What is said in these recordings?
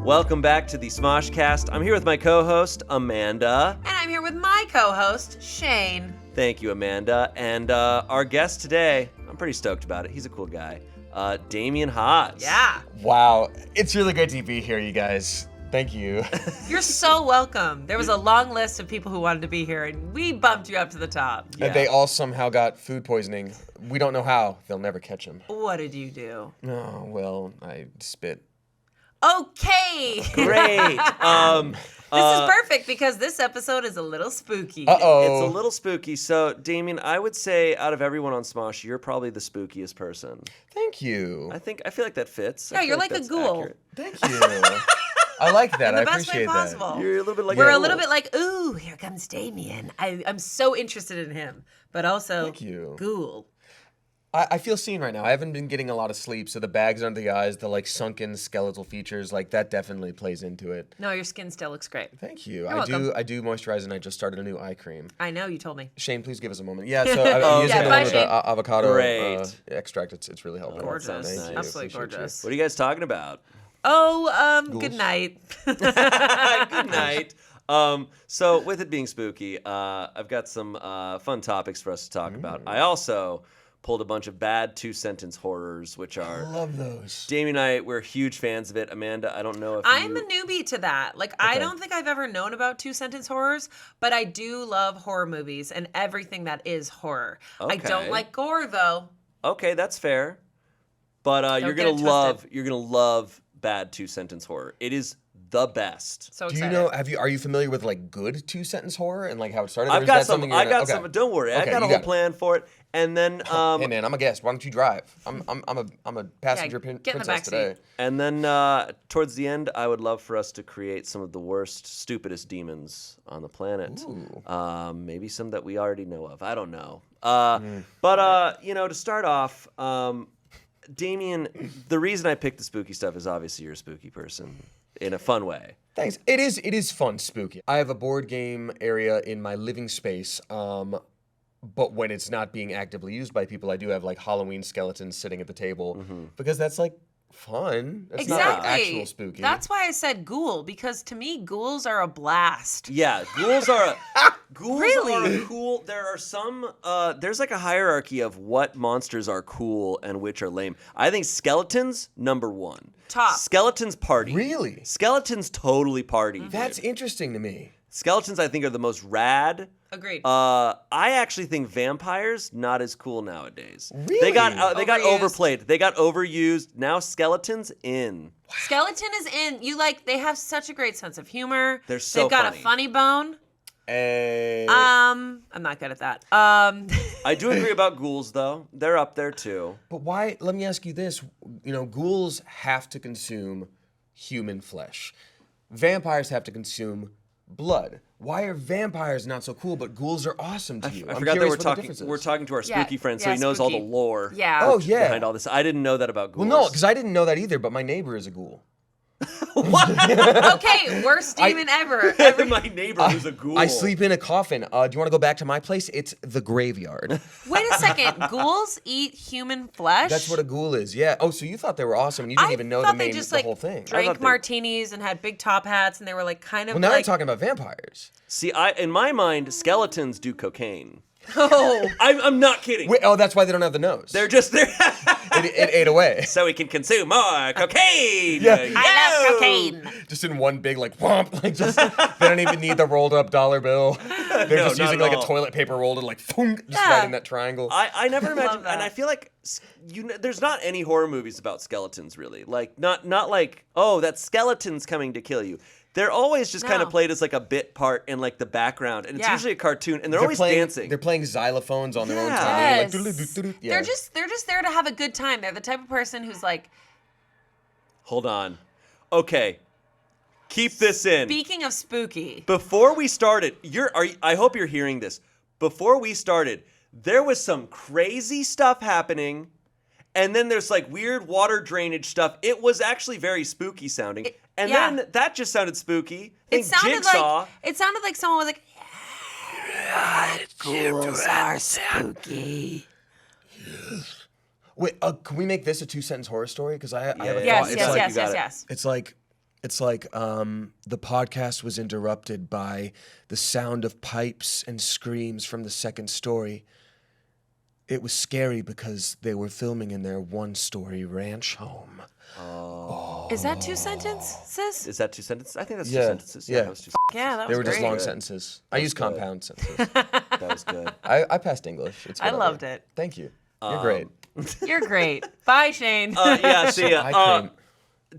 Welcome back to the SmoshCast. I'm here with my co-host, Amanda. And I'm here with my co-host, Shayne. Thank you, Amanda. And our guest today, I'm pretty stoked about it. He's a cool guy. Damien Haas. Yeah. Wow. It's really great to be here, you guys. Thank you. You're so welcome. There was a long list of people who wanted to be here, and we bumped you up to the top. Yeah. And they all somehow got food poisoning. We don't know how. They'll never catch him. What did you do? Oh, well, I spit. Okay. Great. This is perfect because this episode is a little spooky. Uh-oh. It's a little spooky. So, Damien, I would say out of everyone on Smosh, you're probably the spookiest person. Thank you. I feel like that fits. Yeah, I feel you're like a that's ghoul. accurate. Thank you. I like that. In the I best way appreciate possible. that. You're a little bit like We're a a little ghoul. bit like, ooh, here comes Damien. I'm so interested in him, but also Thank you. ghoul. I feel seen right now. I haven't been getting a lot of sleep, so the bags under the eyes, the like sunken skeletal features, like that definitely plays into it. No, your skin still looks great. Thank you. You're I welcome. do moisturize, and I just started a new eye cream. I know, you told me. Shayne, please give us a moment. Yeah, so I'm using yeah, the bye, one with the Shayne. avocado Great. Extract. It's really helpful. Gorgeous. sounds Thank nice. you. Absolutely Appreciate you. gorgeous. What are you guys talking about? Oh, good Ghouls. night. Good night. So with it being spooky, I've got some fun topics for us to talk about. I also pulled a bunch of bad two-sentence horrors, which I are... love those. Damien and I, we're huge fans of it. Amanda, I don't know if I'm you... a newbie to that. Like, I don't think I've ever known about two-sentence horrors, but I do love horror movies and everything that is horror. I Okay. don't like gore, though. Okay, that's fair. But you're get gonna it love twisted. you're gonna love bad two-sentence horror. It is the best. So Do you excited. know? Are you familiar with like good two-sentence horror and like how it started? Or I've is got that some. something you're I got okay. some. Don't worry, I Okay, got a you whole got it. plan for it. And then Hey man, I'm a guest. Why don't you drive? I'm a passenger get in the princess backseat. today. And then towards the end, I would love for us to create some of the worst, stupidest demons on the planet. Ooh. Maybe some that we already know of. I don't know. But to start off, Damien, the reason I picked the spooky stuff is obviously you're a spooky person in a fun way. Thanks. It is fun, spooky. I have a board game area in my living space. But when it's not being actively used by people, I do have like Halloween skeletons sitting at the table because that's like fun. It's not like actual spooky. That's why I said ghoul, because to me, ghouls are a blast. Yeah, ghouls are Really? cool. There are some. There's like a hierarchy of what monsters are cool and which are lame. I think skeletons number one. Top. Skeletons party. Really? Skeletons totally party. That's interesting to me. Skeletons I think are the most rad. Agreed. I actually think vampires not as cool nowadays. Really? They got Overused. overplayed. They got overused. Now skeletons in. Skeleton is in. They have such a great sense of humor. They're so They've got funny. a funny bone. Uh, I'm not good at that. I do agree about ghouls though. They're up there too. But why? Let me ask you this. Ghouls have to consume human flesh. Vampires have to consume blood. Why are vampires not so cool, but ghouls are awesome to you? I I'm forgot that curious what the difference is. we're talking to our Yeah, spooky friend, so yeah, he knows all the spooky. lore. Yeah. Oh yeah. Behind all this, I didn't know that about ghouls. Well, no, because I didn't know that either. But my neighbor is a ghoul. Okay, worst demon ever. my neighbor who's a ghoul. I sleep in a coffin. Do you want to go back to my place? It's the graveyard. Wait a second. Ghouls eat human flesh? That's what a ghoul is. Yeah. Oh, so you thought they were awesome, and you didn't even know thought they just, the like, whole thing. drank martinis and had big top hats, and they were like kind of Well, now like. you're talking about vampires. See, in my mind, skeletons do cocaine. Oh, I'm not kidding. Wait, oh, that's why they don't have the nose. They're just there. It ate away. So we can consume more cocaine. Yeah. I love cocaine. Just in one big like whomp, like just they don't even need the rolled up dollar bill. They're No, just not using at like all. a toilet paper roll to like thunk, just Yeah. right in that triangle. I never imagined, that. and I feel like there's not any horror movies about skeletons really. Like not like that skeleton's coming to kill you. They're always just kind No. of played as like a bit part in like the background, and it's Yeah. usually a cartoon, and they're always playing, dancing. They're playing xylophones on their own Yeah. time. Yes. Like, doodle-doo-doo-doo. Yeah. They're just there to have a good time. They're the type of person who's like, Hold on. Okay. Keep this in. speaking of spooky. Before we started, I hope you're hearing this. Before we started, there was some crazy stuff happening, and then there's like weird water drainage stuff. It was actually very spooky sounding. And yeah. then that just sounded spooky. It sounded Jigsaw. like someone was like, ghouls are spooky. Wait, can we make this a 2-sentence horror story? Because I have a Yes, thought. It's yes, like, yes, yes, yes. It's like the podcast was interrupted by the sound of pipes and screams from the second story. It was scary because they were filming in their 1-story ranch home. Oh. Is that 2 sentences? Is that 2 sentences? I think that's 2 Yeah. sentences. Yeah. That was 2 Yeah, that They was were just great. long sentences. I use compound sentences. That was good. I passed English. It's I whatever. loved it. Thank you. You're great. You're great. Bye, Shayne. Yeah, see ya. Eye cream.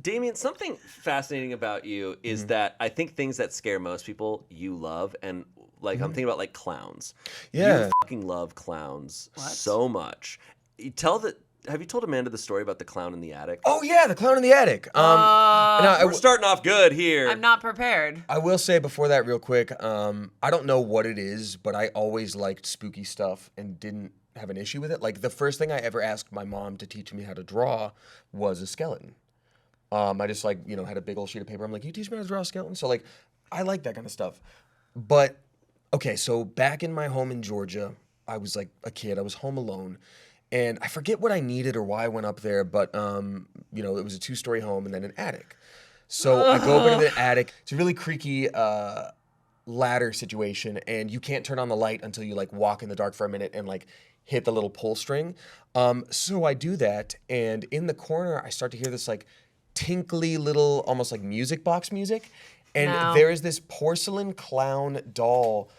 Damien, something fascinating about you is that I think things that scare most people, you love. And like, I'm thinking about like clowns. Yeah. You fucking love clowns What? so much. Have you told Amanda the story about the clown in the attic? Oh yeah, the clown in the attic. We're starting off good here. I'm not prepared. I will say before that real quick, I don't know what it is, but I always liked spooky stuff and didn't have an issue with it. Like the first thing I ever asked my mom to teach me how to draw was a skeleton. I just like, had a big old sheet of paper. I'm like, you teach me how to draw a skeleton? So like, I like that kind of stuff. But okay, so back in my home in Georgia, I was like a kid. I was home alone. And I forget what I needed or why I went up there, but it was a 2-story home and then an attic. So I go up into the attic. It's a really creaky ladder situation, and you can't turn on the light until you like walk in the dark for a minute and like hit the little pull string. So I do that, and in the corner I start to hear this like tinkly little, almost like music box music, and there is this porcelain clown doll.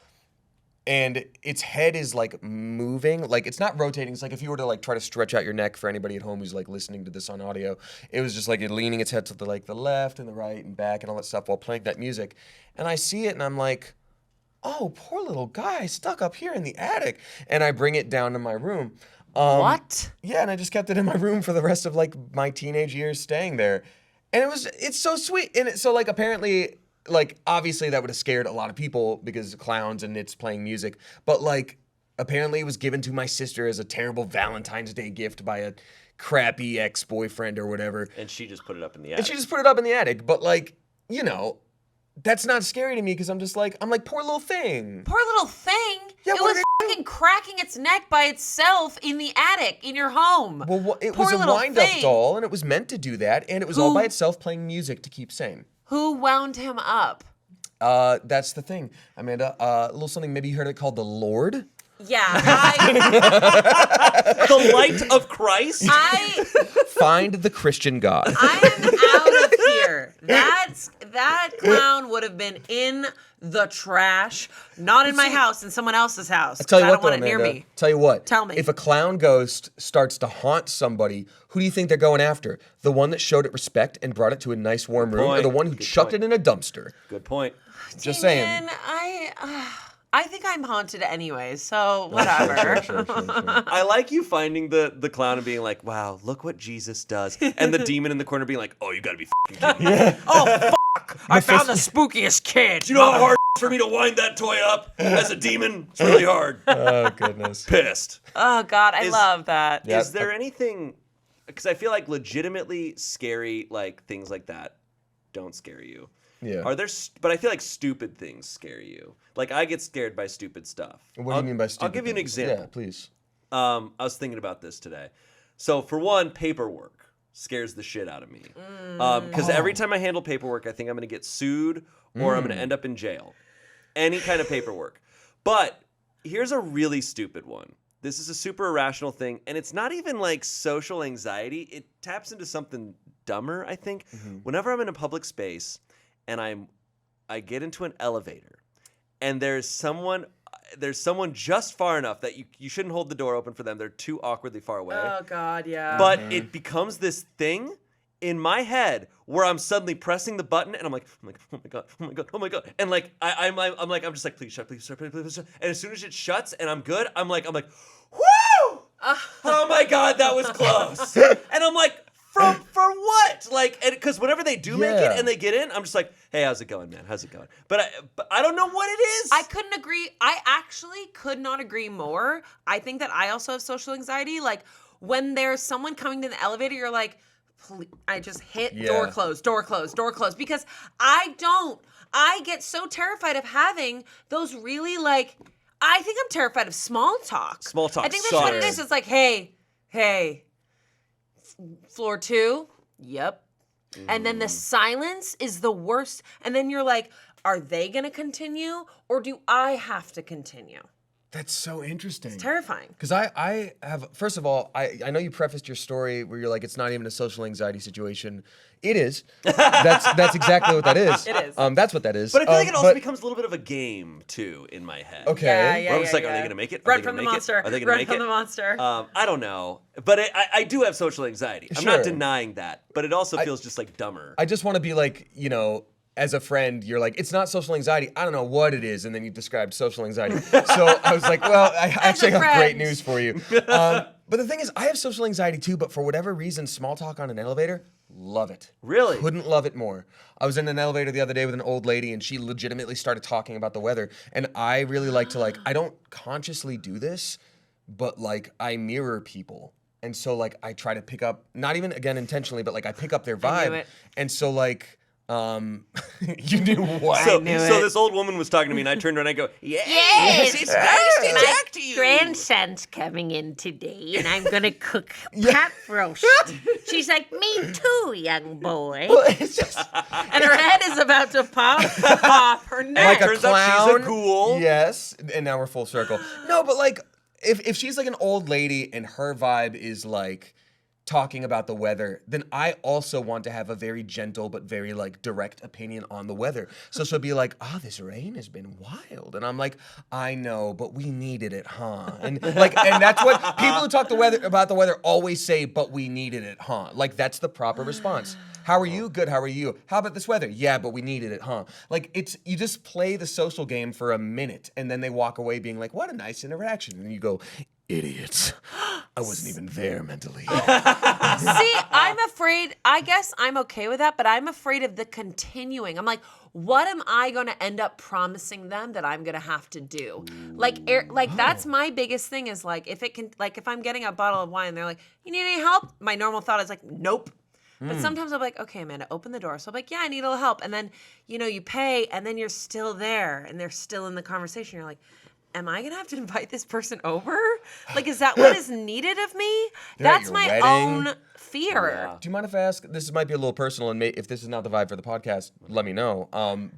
And its head is like moving, like it's not rotating. It's like if you were to like try to stretch out your neck for anybody at home who's like listening to this on audio, it was just like it leaning its head to the left and the right and back and all that stuff while playing that music. And I see it and I'm like, oh, poor little guy stuck up here in the attic. And I bring it down to my room. What? Yeah, and I just kept it in my room for the rest of like my teenage years staying there. And it's so sweet. And so like apparently, like, obviously that would have scared a lot of people because clowns and it's playing music. But, like, apparently it was given to my sister as a terrible Valentine's Day gift by a crappy ex-boyfriend or whatever. And she just put it up in the attic. And she just put it up in the attic. But, like, that's not scary to me because I'm like, poor little thing. Poor little thing? Yeah, it what was did it fucking cracking its neck by itself in the attic in your home. Well, it Poor was a little wind-up thing. doll, and it was meant to do that. And it was all by itself playing music to keep sane. Who wound him up? That's the thing, Amanda. A little something maybe you heard it called the Lord. Yeah, The light of Christ? Find the Christian God. I am out of here. That clown would have been in the trash, not in my house, in someone else's house. Tell you I what, don't want though, it near Amanda, me. Tell you what. Tell me. If a clown ghost starts to haunt somebody, who do you think they're going after? The one that showed it respect and brought it to a nice warm room, or the one who chucked it in a dumpster? Good point. Just saying. Damien, I think I'm haunted anyway, so whatever. Sure. I like you finding the clown and being like, wow, look what Jesus does. And the demon in the corner being like, oh, you gotta be fucking kidding me. Oh, fuck! I found the spookiest kid. Do you know how hard it is for me to wind that toy up as a demon? It's really hard. Oh, goodness. Pissed. Oh, God, I love that. Yeah. Is there anything, because I feel like legitimately scary, like things like that don't scare you. Yeah. Are there, but I feel like stupid things scare you. Like I get scared by stupid stuff. What do you mean by stupid I'll give you an things? example. Yeah, please. I was thinking about this today. So for one, paperwork scares the shit out of me. Because every time I handle paperwork, I think I'm going to get sued or I'm going to end up in jail. Any kind of paperwork. But here's a really stupid one. This is a super irrational thing, and it's not even like social anxiety. It taps into something dumber, I think. Whenever I'm in a public space and I get into an elevator and there's someone just far enough that you shouldn't hold the door open for them. They're too awkwardly far away. Oh, God, yeah. But it becomes this thing in my head where I'm suddenly pressing the button and I'm like, oh my god. And like I'm just like, please shut. And as soon as it shuts and I'm good, I'm like, whoo! Oh my god, that was close. And I'm like, for what? Like, because whenever they do make it and they get in, I'm just like, hey, how's it going, man? How's it going? But I don't know what it is. I couldn't agree. I actually could not agree more. I think that I also have social anxiety. Like, when there's someone coming to the elevator, you're like, please, I just hit door close, because I get so terrified of having those really like, I think I'm terrified of small talk. Small talk I think that's what it is. It's like, hey, Floor 2, yep. And then the silence is the worst. And then you're like, are they going to continue or do I have to continue? That's so interesting. It's terrifying. Because I have, first of all, I know you prefaced your story where you're like, it's not even a social anxiety situation. It is. That's exactly what that is. It is. That's what that is. But I feel like it also becomes a little bit of a game too in my head. Okay. Yeah, Where I'm just like, are they going to make it? Are Run they from the gonna make monster. It? Are they going to Run make from it? the monster. I don't know, but I do have social anxiety. I'm Sure. not denying that, but it also feels just like dumber. I just want to be like, as a friend, you're like, it's not social anxiety. I don't know what it is. And then you described social anxiety. So I was like, well, I actually have great news for you. But the thing is, I have social anxiety too, but for whatever reason, small talk on an elevator, love it. Really? Couldn't love it more. I was in an elevator the other day with an old lady and she legitimately started talking about the weather. And I really like to I don't consciously do this, but I mirror people. And so I try to pick up, not even again intentionally, but I pick up their vibe. I knew it. And so you knew what? So knew it. this old woman was talking to me, and I turned around and I go, Yes, it's nice to my talk to you. grandson's coming in today, and I'm gonna cook pot roast. She's like, me too, young boy. It's just And her head is about to pop off her neck. like a Turns out clown. she's a ghoul. Yes, and now we're full circle. No, but if she's an old lady and her vibe is talking about the weather, then I also want to have a very gentle but very direct opinion on the weather. So she'll be like, this rain has been wild. And I'm like, I know, but we needed it, huh? And and that's what people who talk about the weather always say, but we needed it, huh? That's the proper response. How are you? Good, how are you? How about this weather? Yeah, but we needed it, huh? You just play the social game for a minute and then they walk away being like, what a nice interaction. And you go, idiots. I wasn't even there mentally. See, I'm afraid, I guess I'm okay with that, but I'm afraid of the continuing. I'm like, what am I going to end up promising them that I'm going to have to do? That's my biggest thing is if I'm getting a bottle of wine and they're like, you need any help? My normal thought is nope. But sometimes I'm like, okay, Amanda, open the door. So I'm like, yeah, I need a little help. And then, you pay and then you're still there and they're still in the conversation. You're like, am I going to have to invite this person over? Is that what is needed of me? They're at That's your my wedding. own fear. Yeah. Do you mind if I ask? This might be a little personal, and if this is not the vibe for the podcast, let me know.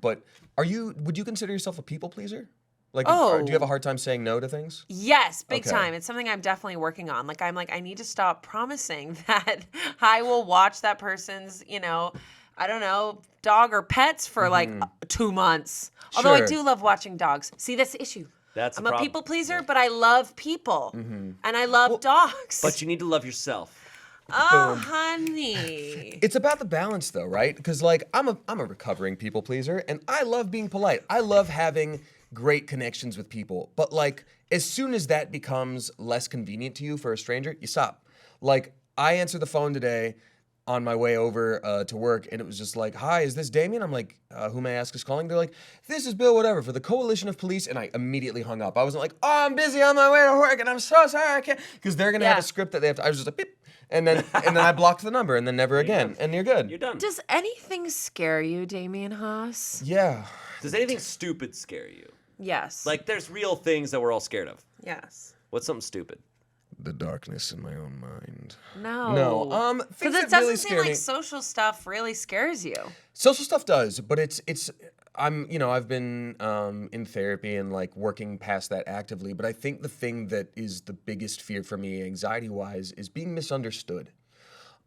But would you consider yourself a people pleaser? Do you have a hard time saying no to things? Yes, big Okay. time. It's something I'm definitely working on. I need to stop promising that I will watch that person's, I don't know, dog or pets for 2 months. Although I Sure. do love watching dogs. See, that's the issue. That's I'm the a problem. people pleaser, but I love people. And I love dogs. But you need to love yourself. Oh, honey. It's about the balance, though, right? Because I'm a recovering people pleaser, and I love being polite. I love having great connections with people. But as soon as that becomes less convenient to you for a stranger, you stop. I answered the phone today on my way over to work, and it was just hi, is this Damien? I'm like, who may I ask is calling? They're like, this is Bill, whatever, for the Coalition of Police, and I immediately hung up. I wasn't like, I'm busy on my way to work, and I'm so sorry, I can't, because they're going to have a script that they have to, I was just like, beep, and then I blocked the number, and then never again, and you're good. You're done. Does anything scare you, Damien Haas? Yeah. Does anything stupid scare you? Yes. There's real things that we're all scared of. Yes. What's something stupid? The darkness in my own mind. No. No. Because Things it that doesn't really seem scare like me. social stuff really scares you. Social stuff does, but I've been in therapy and working past that actively, but I think the thing that is the biggest fear for me, anxiety-wise, is being misunderstood.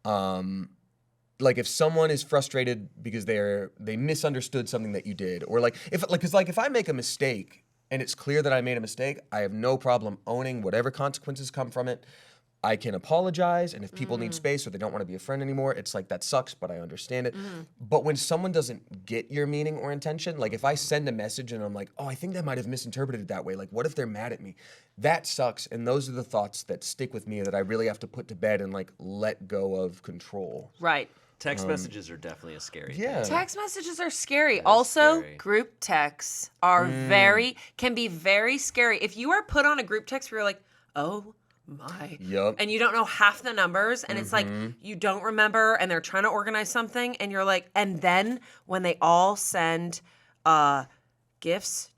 If someone is frustrated because they misunderstood something that you did, or if I make a mistake and it's clear that I made a mistake, I have no problem owning whatever consequences come from it. I can apologize, and if people need space or they don't want to be a friend anymore, it's that sucks, but I understand it. But when someone doesn't get your meaning or intention, if I send a message and I'm like, oh, I think they might have misinterpreted it that way, what if they're mad at me? That sucks, and those are the thoughts that stick with me that I really have to put to bed and let go of control. Right. Text messages are definitely a scary Yeah. thing. Text messages are scary. Also, scary. group texts are can be very scary. If you are put on a group text where you're like, oh my. Yup. And you don't know half the numbers, and it's you don't remember, and they're trying to organize something, and you're like, and then when they all send GIFs,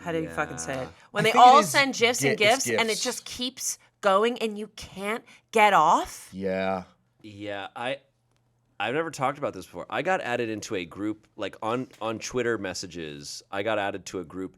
how do you fucking say it? When they think it all is send GIFs and it's GIFs, and it GIFs. just keeps going, and you can't get off. Yeah. Yeah, I've never talked about this before. I got added into a group like on Twitter messages. I got added to a group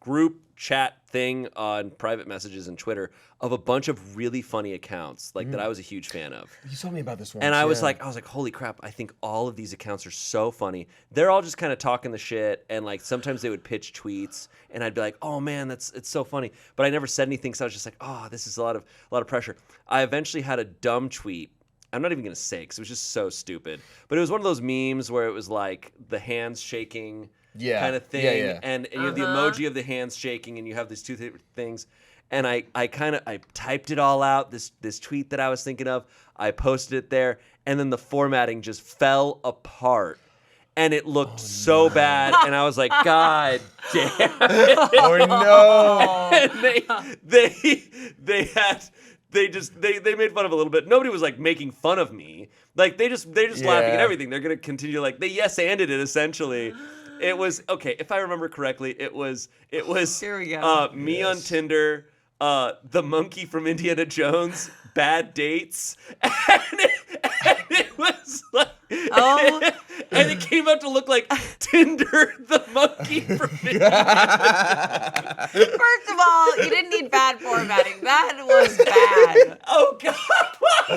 group chat thing on private messages and Twitter of a bunch of really funny accounts like that I was a huge fan of. You told me about this one. And I was like, holy crap, I think all of these accounts are so funny. They're all just kind of talking the shit, and like sometimes they would pitch tweets and I'd be like, oh man, it's so funny. But I never said anything, so I was just like, oh, this is a lot of pressure. I eventually had a dumb tweet. I'm not even gonna say because it was just so stupid. But it was one of those memes where it was like the hands shaking kind of thing. Yeah. And you have the emoji of the hands shaking, and you have these two things. And I typed it all out, this tweet that I was thinking of. I posted it there, and then the formatting just fell apart. And it looked so bad, and I was like, God damn it. Oh no. And they made fun of it a little bit. Nobody was like making fun of me. Like they're just laughing at everything. They're gonna continue they yes-anded it essentially. It was okay, if I remember correctly, it was Here we go. Me on Tinder, the monkey from Indiana Jones, bad dates, and it was like and it came out to look like Tinder, the monkey from Indiana Jones. First of all, you didn't need bad formatting. That was bad. Oh God!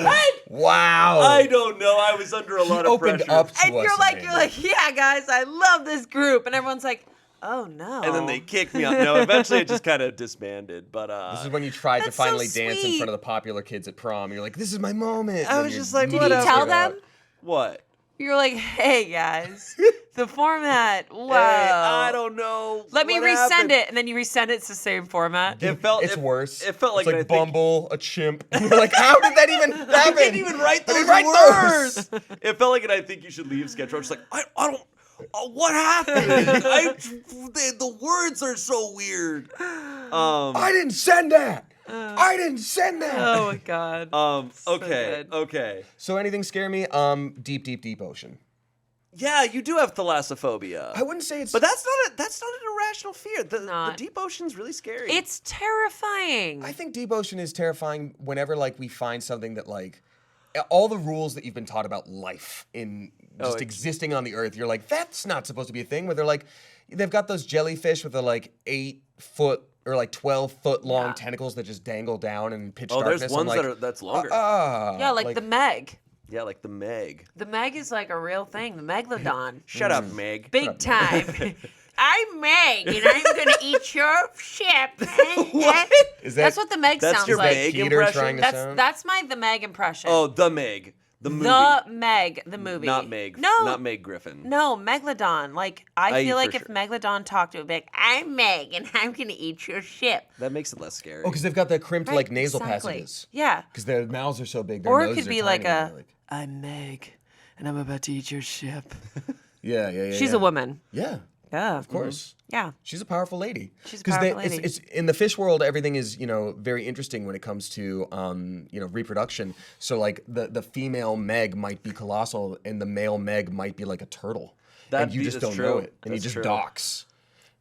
What? Wow. I don't know. I was under a lot of opened pressure. up to And us, you're Amanda. like, yeah, guys, I love this group. And everyone's like, oh no. And then they kicked me out. No, eventually it just kind of disbanded. But This is when you tried to That's so finally dance in sweet. front of the popular kids at prom. You're like, this is my moment. I And was you're just like, Did whatever. you tell them? What? You're like, hey guys, the format. Wow. Hey, I don't know. Let me what resend happened. it, and then you resend it. It's the same format. It felt It's worse. It felt like it's I like think- Bumble, a chimp. And you're like, how did that even happen? I didn't even write I those didn't write words. those. It felt like an I think you should leave sketch. I was just like, I don't. What happened? The words are so weird. I didn't send that. I didn't send that. Oh my god. Okay. good. Okay. So anything scare me? Deep ocean. Yeah, you do have thalassophobia. I wouldn't say it's. But that's not an irrational fear. The Not. deep ocean's really scary. It's terrifying. I think deep ocean is terrifying whenever like we find something that like all the rules that you've been taught about life in just existing on the earth. You're like, that's not supposed to be a thing. Where they're like, they've got those jellyfish with the like 8-foot or like 12-foot long tentacles that just dangle down in pitch darkness. there's I'm ones like, that's longer. yeah, like the Meg. Yeah, like the Meg. The Meg is like a real thing. The Megalodon. Shut up, Meg. Big time. I'm Meg, and I'm gonna eat your ship. What? Is That's what the Meg That's sounds your like. Meg Peter impression? trying to That's sound? that's the Meg impression. Oh, the Meg. The movie. The Meg, the movie. Not Meg. No. Not Meg Griffin. No, Megalodon. Like I I- feel like for if sure. Megalodon talked, it would be like, I'm Meg, and I'm gonna eat your ship. That makes it less scary. Oh, because they've got the crimped Right, like nasal exactly. passages. Yeah. Because their mouths are so big. Their Or it noses could are be tiny, like and a, they're I'm Meg, and I'm about to eat your ship. yeah. She's a woman. Yeah, Yeah. of course. Yeah. She's a powerful lady. She's a 'Cause powerful lady. It's in the fish world. Everything is very interesting when it comes to reproduction. So like the female Meg might be colossal, and the male Meg might be like a turtle, and you just that's don't know true. it, and he That's just true. docks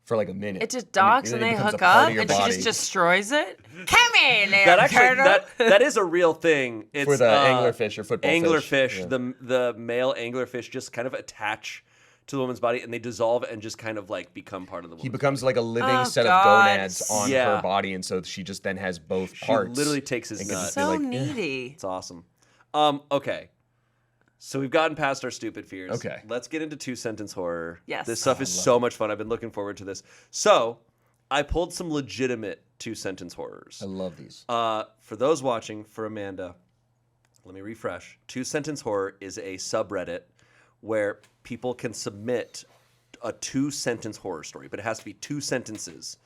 for like a minute. It just docks and then they it becomes hook a part up of your and she body. just destroys it. Come here, little That actually turtle. that is a real thing. It's For the anglerfish or football anglerfish. fish, yeah. The male anglerfish just kind of attach to the woman's body and they dissolve and just kind of like become part of the woman. He becomes like a living Oh, set God. of gonads on Yeah. her body, and so she just then has both She parts. literally takes his and can nut. just be So like, needy. It's awesome. Okay. So we've gotten past our stupid fears. Okay. Let's get into 2-sentence horror. Yes. This stuff is so much fun. I've been looking forward to this. So I pulled some legitimate 2-sentence horrors. I love these. For those watching, for Amanda, let me refresh. 2-sentence horror is a subreddit where people can submit a 2-sentence horror story, but it has to be 2 sentences.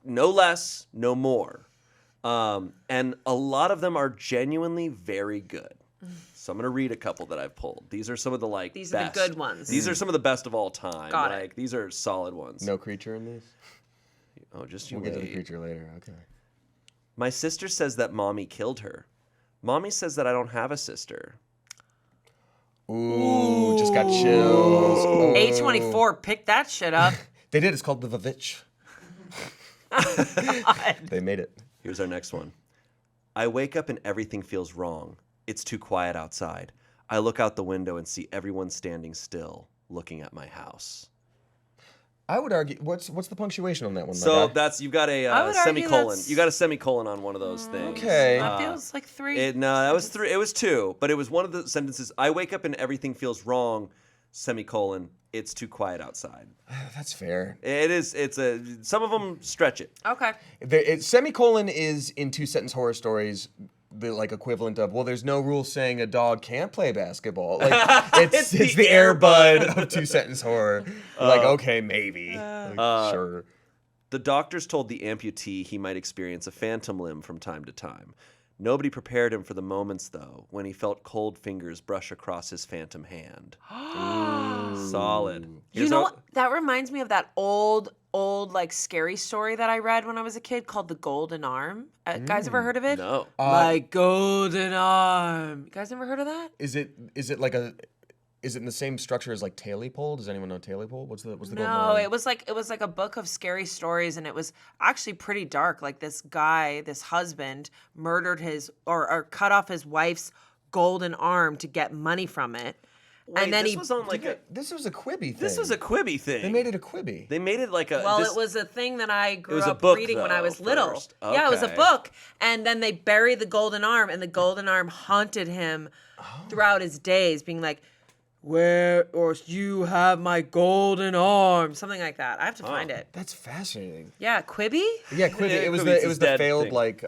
No less, no more. And a lot of them are genuinely very good. So I'm going to read a couple that I've pulled. These are some of the These best. are the good ones. These are some of the best of all time. Got it. These are solid ones. No creature in these? Oh, just you We'll get to the wait. creature later. Okay. My sister says that mommy killed her. Mommy says that I don't have a sister. Ooh, just got chills. Oh. A24, pick that shit up. They did. It's called the Vavitch. They made it. Here's our next one. I wake up and everything feels wrong. It's too quiet outside. I look out the window and see everyone standing still, looking at my house. I would argue. What's the punctuation on that one? So my guy? you've got I a would argue semicolon. that's- You got a semicolon on one of those things. Okay. That feels like 3. No, that was 3. It was 2, but it was one of the sentences. I wake up and everything feels wrong. Semicolon. It's too quiet outside. That's fair. It is. Some of them stretch it. Okay. Semicolon is in 2-sentence horror stories the like equivalent of, well, there's no rule saying a dog can't play basketball. Like it's the Air Bud of 2-sentence horror. Like, okay, maybe. Sure. The doctors told the amputee he might experience a phantom limb from time to time. Nobody prepared him for the moments, though, when he felt cold fingers brush across his phantom hand. Solid. You know what? That reminds me of that old like scary story that I read when I was a kid called The Golden Arm. Guys ever heard of it? No. My golden arm. You guys ever heard of that? Is it in the same structure as like Tailypole? Does anyone know Tailypole? What's the golden No, arm? it was like a book of scary stories, and it was actually pretty dark. Like this guy, this husband, murdered his or cut off his wife's golden arm to get money from it. Wait, and then this was on like a. This was a Quibi thing. This was a Quibi thing. They made it a Quibi. They made it like a. Well, this- it was a thing that I grew was a up book, reading when I though, was little. first. Yeah, it was a Okay. book. And then they buried the golden arm, and the golden arm haunted him throughout his days, being like, "Where or you have my golden arm," something like that. I have to find it. That's fascinating. Yeah, Quibi. Yeah, Quibi. Yeah, It was Quibi's the dead failed thing. like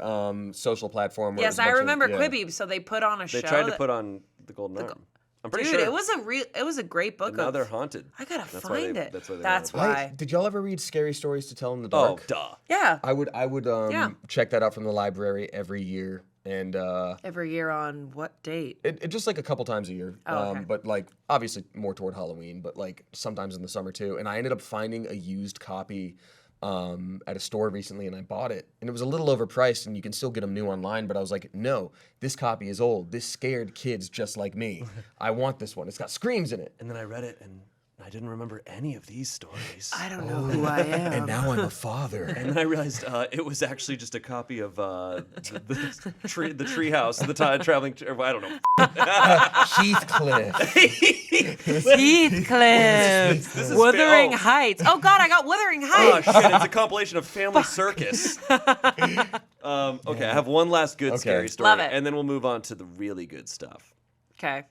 social platform. Where it Yes, was a I bunch of- remember yeah. Quibi. So they put on a show. They tried to that- put on the Golden Arm. I'm pretty Dude, sure. it was a great book. And now of, they're haunted. I gotta That's why find they- it. That's why. They That's wanted to- why. Did y'all ever read Scary Stories to Tell in the Oh, Dark? duh. Yeah. I would Yeah. check that out from the library every year, and Every year on what date? it just like a couple times a year. Oh, okay. But like obviously more toward Halloween, but like sometimes in the summer too. And I ended up finding a used copy at a store recently, and I bought it, and it was a little overpriced, and you can still get them new online. But I was like, no, this copy is old. This scared kids just like me. I want this one. It's got screams in it. And then I read it, and I didn't remember any of these stories. I don't know who I am. And now I'm a father. And then I realized it was actually just a copy of the treehouse, the traveling. I don't know. Heathcliff. Heathcliff. This is Wuthering oh. Heights. Oh God, I got Wuthering Oh Heights. shit! It's a compilation of Family Circus. Okay, I have one last good scary story, Love it. and then we'll move on to the really good stuff. Okay.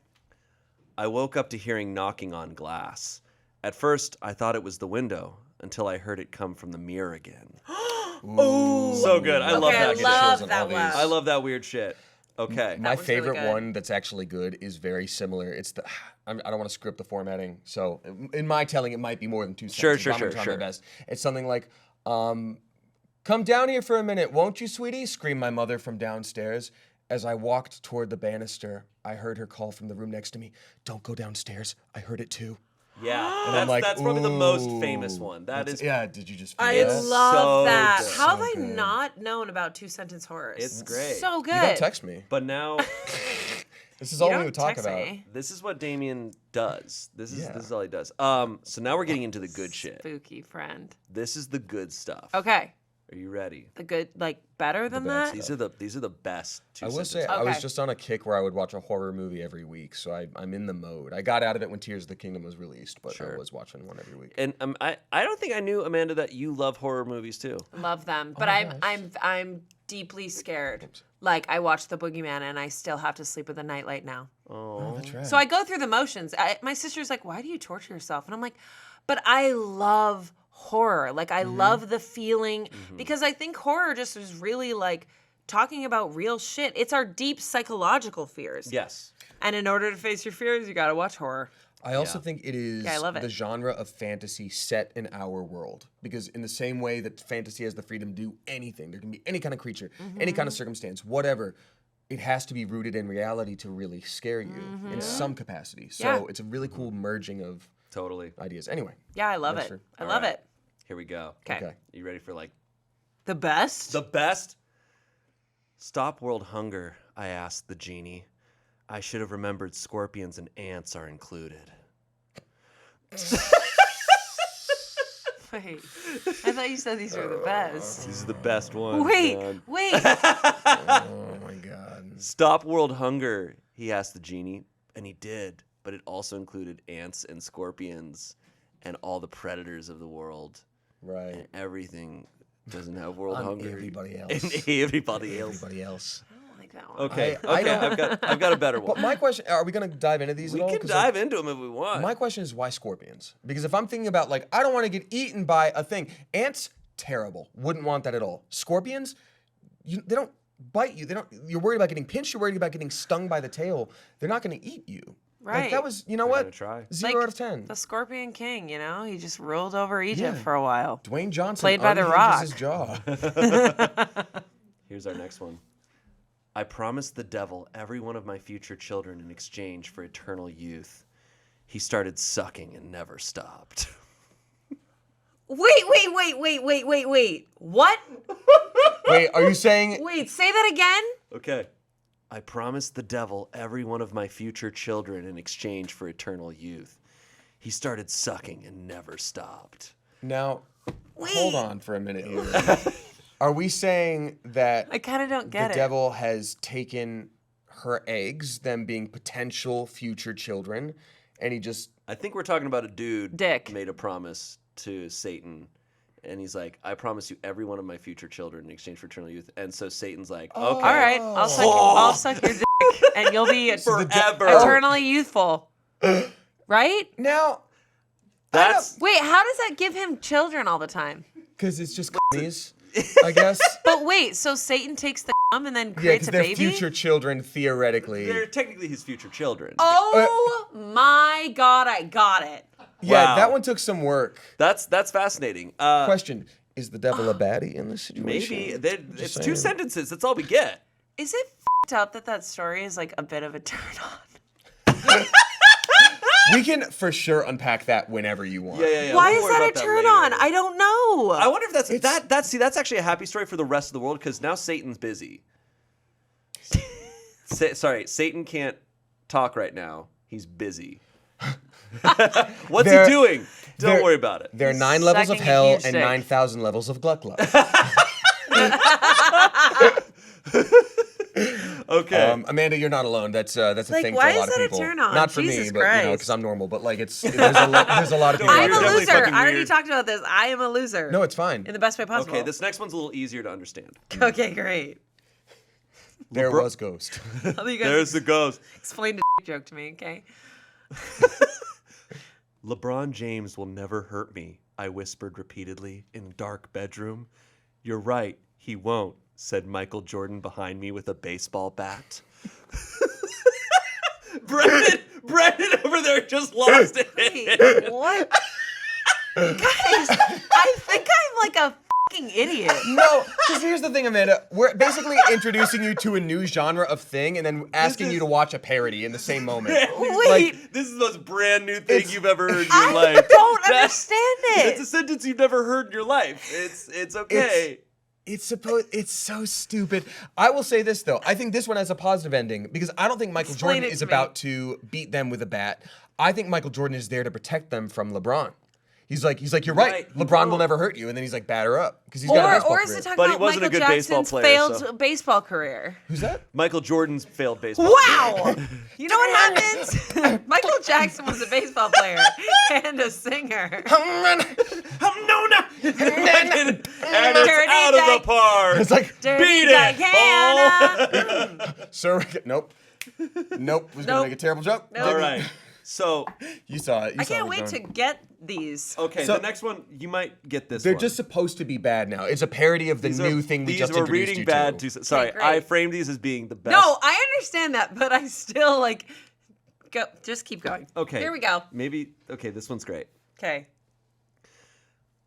I woke up to hearing knocking on glass. At first, I thought it was the window until I heard it come from the mirror again. Ooh. So good. I love Okay, that I shit. love Shows on that all these. one. I love that weird shit. Okay. My one's really favorite good. one that's actually good is very similar. It's the I don't want to script the formatting, so in my telling, it might be more than 2 Sure, sentences. sure, but I'm gonna sure, try sure. my best. It's something like, "Come down here for a minute, won't you, sweetie?" screamed my mother from downstairs. As I walked toward the banister, I heard her call from the room next to me. "Don't go downstairs. I heard it too." Yeah. And I'm like, that's probably the most "Ooh." famous one. That is. Yeah. Did you just? I feel that? love so that. good. How have So I good. not known about 2-sentence horrors? It's great. So good. You don't text me. But now, This is You all don't we would talk text about. me. this is what Damien does. This Yeah. is all he does. So now we're getting into the good shit. Spooky friend. This is the good stuff. Okay. Are you ready? The good, like better than bad that? These are the best. I will say, sentences. I was Okay. just on a kick where I would watch a horror movie every week, so I'm in the mode. I got out of it when Tears of the Kingdom was released, but Sure. I was watching one every week. And I don't think I knew, Amanda, that you love horror movies too. Love them, but my I'm deeply scared. Like I watched The Boogeyman and I still have to sleep with a nightlight now. Oh, That's right. So I go through the motions. My sister's like, "Why do you torture yourself?" And I'm like, "But I love horror. Like I love the feeling because I think horror just is really like talking about real shit. It's our deep psychological fears. yes. And in order to face your fears, you got to watch horror." I also think it is Yeah, I love it. the genre of fantasy set in our world. Because in the same way that fantasy has the freedom to do anything, there can be any kind of creature, any kind of circumstance, whatever, it has to be rooted in reality to really scare you in some capacity. So Yeah. it's a really cool merging of Totally. ideas. Anyway, Yeah, I love That's it. true. I All love right. it. Here we go. Okay. You ready for like The best? the best? Stop world hunger, I asked the genie. I should have remembered scorpions and ants are included. Wait. I thought you said these were the best. These are the best ones. Wait, man. wait. oh my my God. Stop world hunger, he asked the genie, and he did. But it also included ants and scorpions and all the predators of the world. Right. And everything doesn't have world On hunger. everybody else. And everybody else. Everybody else. I don't like that one. Okay, I don't- I've got a better one. But my question, are we going to dive into these We at all? can 'Cause, dive into them if we want. my question is, why scorpions? Because if I'm thinking about, like, I don't want to get eaten by a thing. Ants, terrible. Wouldn't want that at all. Scorpions, they don't bite you. You're worried about getting pinched. You're worried about getting stung by the tail. They're not going to eat you. Like, Right. that was, you know They're what? gonna try. 0 Like out of 10. The Scorpion King, he just ruled over Egypt Yeah. for a while. Dwayne Johnson Played by The unhinges Rock. his jaw. Here's our next one. I promised the devil every one of my future children in exchange for eternal youth. He started sucking and never stopped. Wait. What? Wait, are you saying Wait, say that again? Okay. I promised the devil every one of my future children in exchange for eternal youth. He started sucking and never stopped. now? Wait. Hold on for a minute here. Are we saying that I kind of don't the get it. devil has taken her eggs, them being potential future children, and he just I think we're talking about a dude Dick. made a promise to Satan. And he's like, I promise you every one of my future children in exchange for eternal youth. And so Satan's like, okay. All right, I'll suck your dick, and you'll be Forever. eternally youthful. Right? now That's Wait, how does that give him children all the time? because it's just cummies, I guess. But wait, so Satan takes the cum and then Yeah, creates because a they're baby? future children theoretically. they're technically his future children. Oh my God, I got it. Yeah, Wow. that one took some work. That's fascinating. Question: is the devil a baddie in this situation? Maybe it's saying. 2 sentences. That's all we get. Is it f***ed up that story is like a bit of a turn on? We can for sure unpack that whenever you want. Yeah. Why We'll is worry that a about turn later. on? I don't know. I wonder if that's actually a happy story for the rest of the world because now Satan's busy. Satan can't talk right now. He's busy. What's he doing? Don't worry about it. There are 9 levels of Sucking a hell huge and dick. 9,000 levels of Gluck Gluck. Okay. Amanda, you're not alone. That's a Like, thing why for a lot is of that a people. turn on? Not for Jesus me, but Christ. because I'm normal. But like, there's a lot of people. I'm You're a definitely loser. fucking I already weird. talked about this. I am a loser. No, it's fine. In the best way possible. Okay, this next one's a little easier to understand. Okay, great. There was Ghost. How do you guys There's the ghost. explain the joke to me, okay? LeBron James will never hurt me, I whispered repeatedly in a dark bedroom. You're right, he won't, said Michael Jordan behind me with a baseball bat. Brandon over there just lost it. Wait, what? Guys, I think I'm like a fucking idiot. No, because here's the thing, Amanda. We're basically introducing you to a new genre of thing and then asking you to watch a parody in the same moment. Wait, This is the most brand new thing It's- you've ever heard in your I life. don't That- understand It's a it. sentence you've never heard in your life. It's okay. It's so stupid. I will say this though. I think this one has a positive ending because I don't think Michael Explain Jordan it is to me. about to beat them with a bat. I think Michael Jordan is there to protect them from LeBron. He's like, you're right. Right, he LeBron will won't. never hurt you, and then he's like, batter up because he's got a baseball Or is career. it talking But he about wasn't a Michael good baseball Jackson's player, failed so- baseball career? Who's that? Michael Jordan's failed baseball. Wow! You know what happens? Michael Jackson was a baseball player and a singer. And it's Dirty out of the park. It's like, Dirty Beat it. Diana. sir, nope. Was gonna Nope. make a terrible joke. Nope. All right. So, You saw it. I can't wait to get these. okay, So- the next one, you might get this They're one. just supposed to be bad now. It's a parody of the new thing we just were introduced reading you bad to. Sorry, great. I framed these as being the best. No, I understand that, but I still like go. Just keep going. Okay. Here we go. Maybe, okay, this one's great. Okay.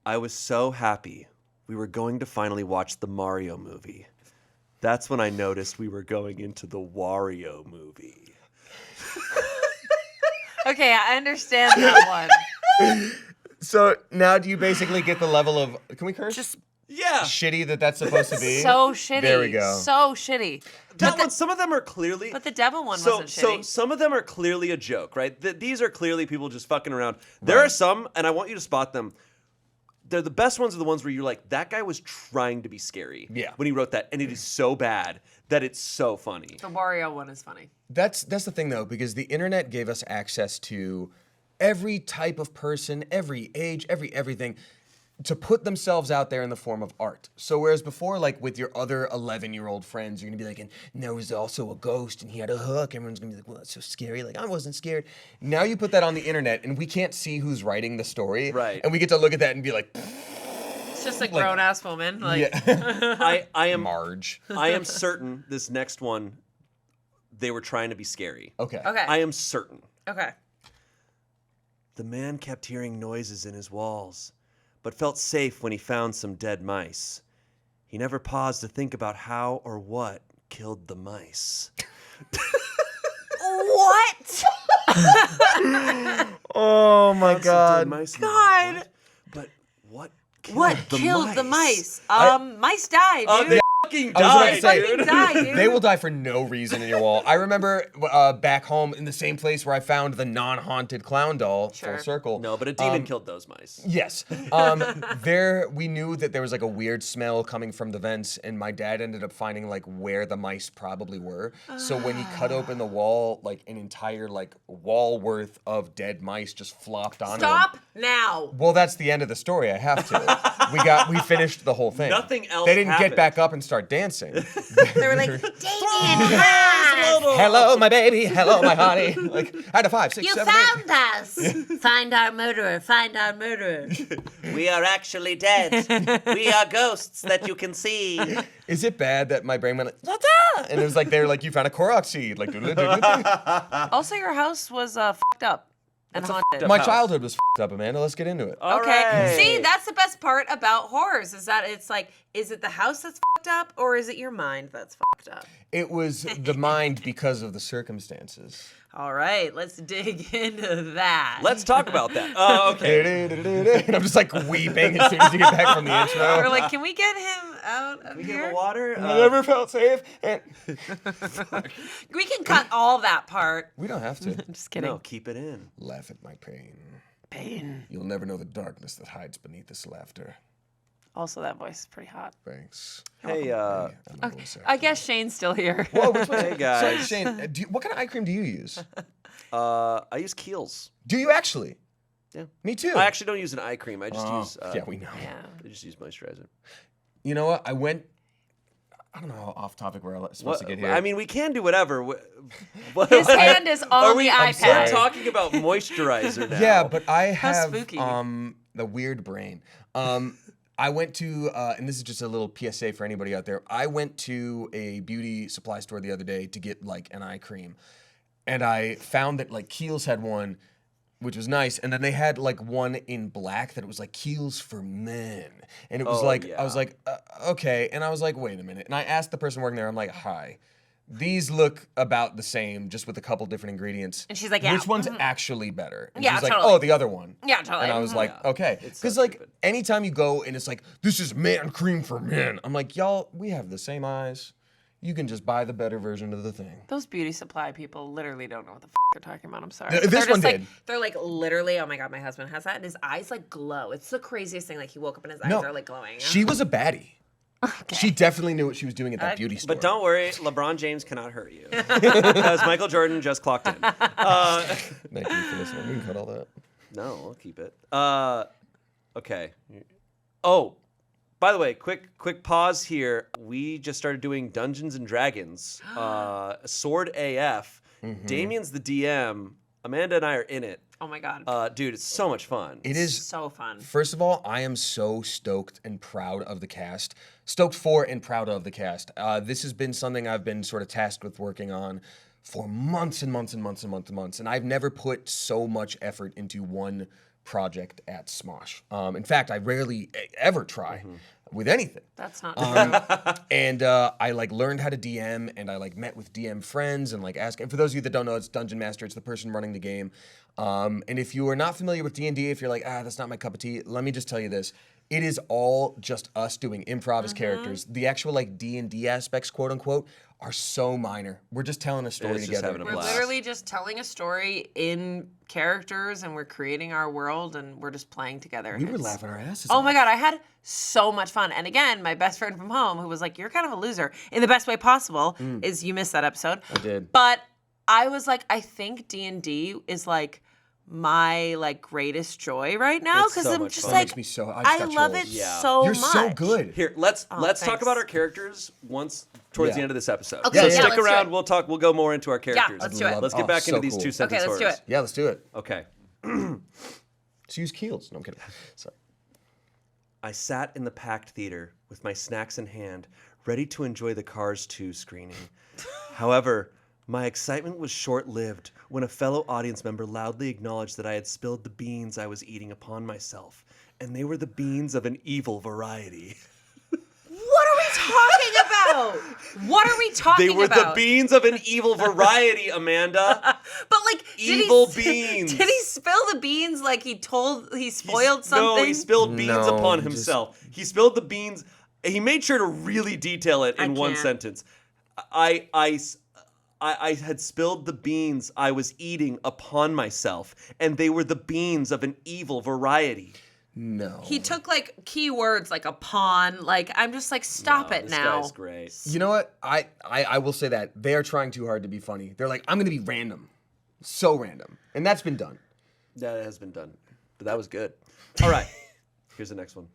I was so happy. We were going to finally watch the Mario movie. That's when I noticed we were going into the Wario movie. Okay, I understand that one. So now do you basically get the level of, can we curse? Just Yeah. Shitty that's supposed to be? so shitty. There we go. So shitty. That one, some of them are clearly. But the devil one so wasn't shitty. some of them are clearly a joke, right? These are clearly people just fucking around. There are some, and I want you to spot them. They're the best ones are the ones where you're like, that guy was trying to be scary Yeah. when he wrote that, and it is so bad that it's so funny. The Wario one is funny. That's the thing though, because the internet gave us access to every type of person, every age, everything, to put themselves out there in the form of art. So whereas before, like with your other 11-year-old friends, you're gonna be like, and there was also a ghost and he had a hook. Everyone's gonna be like, well, that's so scary. Like, I wasn't scared. Now you put that on the internet and we can't see who's writing the story. Right. And we get to look at that and be like, It's just a grown ass woman. Like, yeah. I am Marge. I am certain this next one, they were trying to be scary. Okay. okay. I am certain. Okay. The man kept hearing noises in his walls, but felt safe when he found some dead mice. He never paused to think about how or what killed the mice. What? Oh my Found some dead mice in the God. woods, but what killed What the killed mice? the mice? Mice died, dude. They fucking I was about died, to say, dude. Die, dude. They will die for no reason in your wall. I remember back home in the same place where I found the non-haunted clown doll, Sure. full circle. No, but a demon killed those mice. Yes. We knew that there was like a weird smell coming from the vents, and my dad ended up finding like where the mice probably were. So when he cut open the wall, like an entire like wall worth of dead mice just flopped onto him. Stop now. Well, that's the end of the story. I have to. We finished the whole thing. Nothing else They didn't happened. get back up and start dancing. They were like, Damien, Haas, Hello, my baby. Hello, my honey. Like, I had a 5, 6, you 7, 8. found us. Find our murderer. Find our murderer. We are actually dead. We are ghosts that you can see. Is it bad that my brain went like, "Ta-ta!" And it was like they were like, you found a Korok seed. Like, doodle-doo-doo-doo. also, your house was fucked up and haunted. My house. childhood was f***ed up, Amanda. Let's get into it. All Okay. right. See, that's the best part about horrors is that it's like, is it the house that's fucked up or is it your mind that's fucked up? It was the mind because of the circumstances. All right, let's dig into that. Let's talk about that. Okay. And I'm just like weeping as soon as you get back from the intro. We're like, can we get him out of We give here? him water. I never felt safe. And We can cut all that part. we don't have to. Just kidding. No, keep it in. Laugh at my pain. Pain. You'll never know the darkness that hides beneath this laughter. Also, that voice is pretty hot. Thanks. Hey, I'm a voice I actor. guess Shayne's still here. Whoa, which one? Hey, guys. So, Shane, what kind of eye cream do you use? I use Kiehl's. Do you actually? Yeah. Me too. I actually don't use an eye cream. I just Oh, use. yeah, we know. Yeah. I just use moisturizer. You know what? I don't know how off topic we're supposed to get here. I mean, we can do whatever. His hand is on the We're iPad. talking about moisturizer now. yeah, but I have spooky. the weird brain. I went to, and this is just a little PSA for anybody out there. I went to a beauty supply store the other day to get like an eye cream, and I found that like Kiehl's had one, which was nice, and then they had like one in black that it was like Kiehl's for men, and it was Oh, like yeah. I was like okay, and I was like wait a minute, and I asked the person working there, I'm like hi. These look about the same, just with a couple different ingredients. And she's like, yeah. Which one's actually better? And Yeah, she's like, totally. oh, the other one. Yeah, totally. And I was like, Yeah. okay. It's so Because, like, stupid. anytime you go and it's like, this is man cream for men. I'm like, y'all, we have the same eyes. You can just buy the better version of the thing. Those beauty supply people literally don't know what the they're talking about. I'm sorry. This They're one just like, did. They're like literally, oh my God, my husband has that. And his eyes like glow. It's the craziest thing. Like he woke up and his eyes No, are like glowing. she was a baddie. She definitely knew what she was doing at that beauty store. But don't worry, LeBron James cannot hurt you. Because Michael Jordan just clocked in. Thank you for listening. We can cut all that. No, I'll keep it. Okay. Oh, by the way, quick pause here. We just started doing Dungeons and Dragons. Sword AF. Damien's the DM. Amanda and I are in it. Oh my God. Dude, it's so much fun. It is. So fun. First of all, I am so stoked and proud of the cast. Stoked for and proud of the cast. This has been something I've been sort of tasked with working on for months and months and months and months and months. And I've never put so much effort into one project at Smosh. In fact, I rarely ever try with anything. That's not true. And I like learned how to DM, and I like met with DM friends and like asked. And for those of you that don't know, it's Dungeon Master. It's the person running the game. And if you are not familiar with D&D, if you're like, that's not my cup of tea, let me just tell you this: It is all just us doing improv as characters. The actual like D&D aspects, quote unquote, are so minor. We're just telling a story just together. having a We're blast. literally just telling a story in characters, and we're creating our world, and we're just playing together. We were It's- laughing our asses Oh off. my God, I had so much fun. And again, my best friend from home, who was like, "You're kind of a loser," in the best way possible, is you missed that episode. I did. But I was like, I think D&D is like my like greatest joy right now, It's because so I'm much just fun. That like, makes me so. I, just I got love chills. it Yeah. so You're much. so good. Here, let's talk thanks. about our characters once towards Yeah. the end of this episode. Okay, so yeah, stick let's do around. it. We'll go more into our characters. let's do it. Let's get Oh, back so into these cool. two sentence Okay, let's do horrors. it. Yeah, let's do it. Okay. Let's use keels. No, I'm kidding. Sorry. I sat in the packed theater with my snacks in hand, ready to enjoy the Cars 2 screening. However, my excitement was short-lived when a fellow audience member loudly acknowledged that I had spilled the beans I was eating upon myself, and they were the beans of an evil variety. What are we talking about? What are we talking They were about? the beans of an evil variety, Amanda. But like, Evil did beans. Did he spill the beans like he spoiled something? No, he spilled beans No, upon just- himself. He spilled the beans. He made sure to really detail it in one can't. sentence. I had spilled the beans I was eating upon myself, and they were the beans of an evil variety. No. He took like key words like upon. Like I'm just like, stop it this now. guy's great. You know what? I will say that they are trying too hard to be funny. They're like, I'm gonna be random, so random, and that's been done. That has been done, but that was good. All right, here's the next one.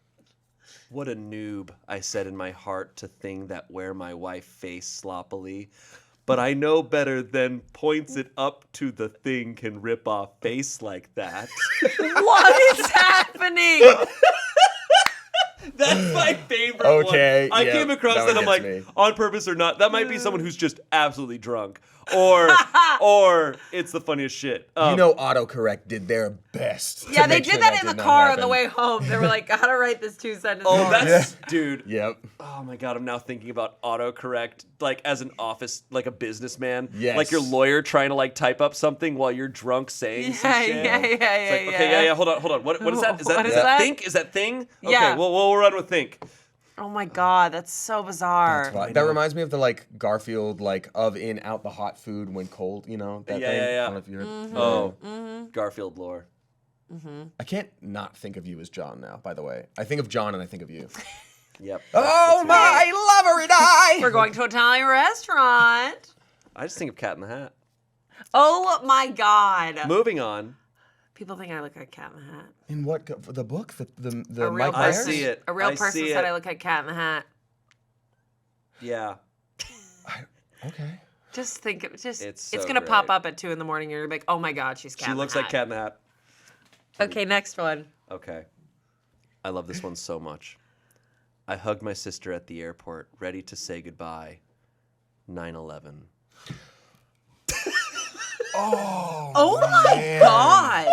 What a noob, I said in my heart to thing that wear my wife face sloppily. But I know better than points it up to the thing can rip off face like that. What is happening? That's my favorite Okay, one. I yeah, came across that that, one I'm like, gets me. on purpose or not. That might be someone who's just absolutely drunk. Or it's the funniest shit. You know, autocorrect did their best. to Yeah, they make did sure that in the did not car on the happen. way home. They were like, gotta write this 2-sentence. Oh, form. that's, dude. Yep. Oh my God, I'm now thinking about autocorrect, like as an office, like a businessman. Yes. Like your lawyer trying to like type up something while you're drunk saying some Yeah, shit. yeah, It's like, yeah. okay, yeah, hold on. What is that? Is that, What is is that that? think? Is that thing? Okay, Yeah. we'll run with think. Oh my God, that's so bizarre. That reminds me of the like Garfield like of in out the hot food when cold. You know that Yeah, thing. yeah, yeah. I don't know if you heard. Mm-hmm. Oh, Garfield lore. I can't not think of you as John now. By the way, I think of John and I think of you. Yep. Oh that's my lover and I. We're going to an Italian restaurant. I just think of Cat in the Hat. Oh my God. Moving on. People think I look like Cat in the Hat. In what the book? The A real Mike I person. Myers? see it. A real I person see said it. I look like Cat in the Hat. Yeah. Okay. Just think, It's it's so gonna pop great. up at 2 a.m. and you're gonna be like, oh my God, she's Cat She in the looks like Hat. Cat in the Hat. Okay, next one. Okay. I love this one so much. I hugged my sister at the airport, ready to say goodbye. 9/11. Oh my God.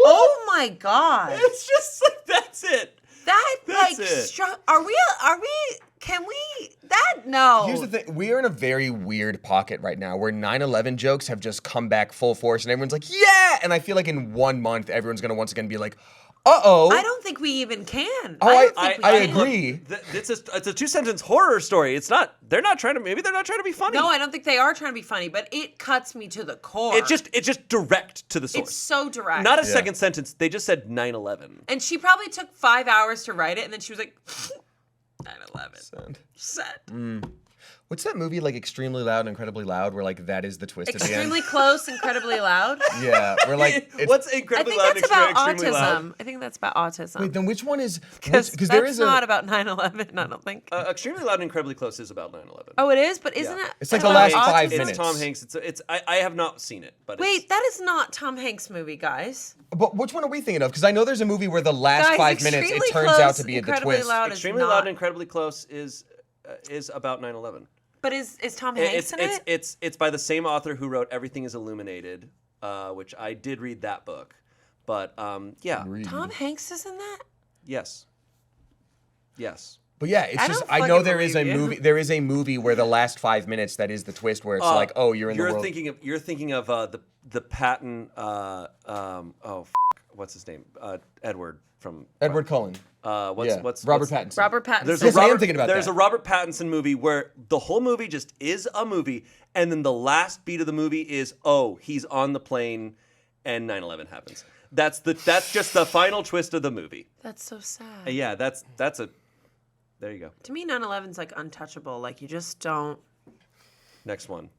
Oh my God. It's just like that's it. That That's it. are we can we that no. Here's the thing. We are in a very weird pocket right now where 9/11 jokes have just come back full force and everyone's like, yeah! And I feel like in 1 month, everyone's going to once again be like, uh-oh. I don't think we even can. Oh, I don't think we I can. agree. It's a 2-sentence horror story. It's not. They're not trying to. Maybe they're not trying to be funny. No, I don't think they are trying to be funny, but it cuts me to the core. It's just direct to the source. It's so direct. Not a Yeah. second sentence. They just said 9/11. And she probably took 5 hours to write it, and then she was like, 9/11. Set. What's that movie, like Extremely Loud and Incredibly Loud, where like that is the twist at the Extremely end? close, incredibly loud. Yeah, we're like, it's, What's I incredibly think loud that's and about extremely loud? autism. I think that's about autism. wait, then which one is? Because Because there that's is a. not about 9/11, I don't think. Extremely loud and incredibly close is about 9/11. Oh, it is? But isn't Yeah. it? It's like about the last autism? 5 It's minutes. Tom Hanks. I have not seen it, but Wait, it's, that is not Tom Hanks' movie, guys. But which one are we thinking of? Because I know there's a movie where the last Guys, 5 minutes Extremely it turns Close, out to be the Incredibly twist. Loud extremely is loud not. and incredibly close is about 9/11. But is Tom Hanks in it? It's by the same author who wrote Everything is Illuminated, which I did read that book. But yeah, Agreed. Tom Hanks is in that? yes. But yeah, it's I just don't I know fucking there is a believe you. movie. There is a movie where the last 5 minutes that is the twist, where it's like, oh, you're in the world. You're thinking of the Patton. what's his name? Edward from Edward Cullen. What's Robert Pattinson. Robert Pattinson. There's a Robert Pattinson movie where the whole movie just is a movie, and then the last beat of the movie is, oh, he's on the plane, and 9/11 happens. That's just the final twist of the movie. That's so sad. Yeah, that's a. There you go. To me, 9/11's like untouchable. Like you just don't. Next one.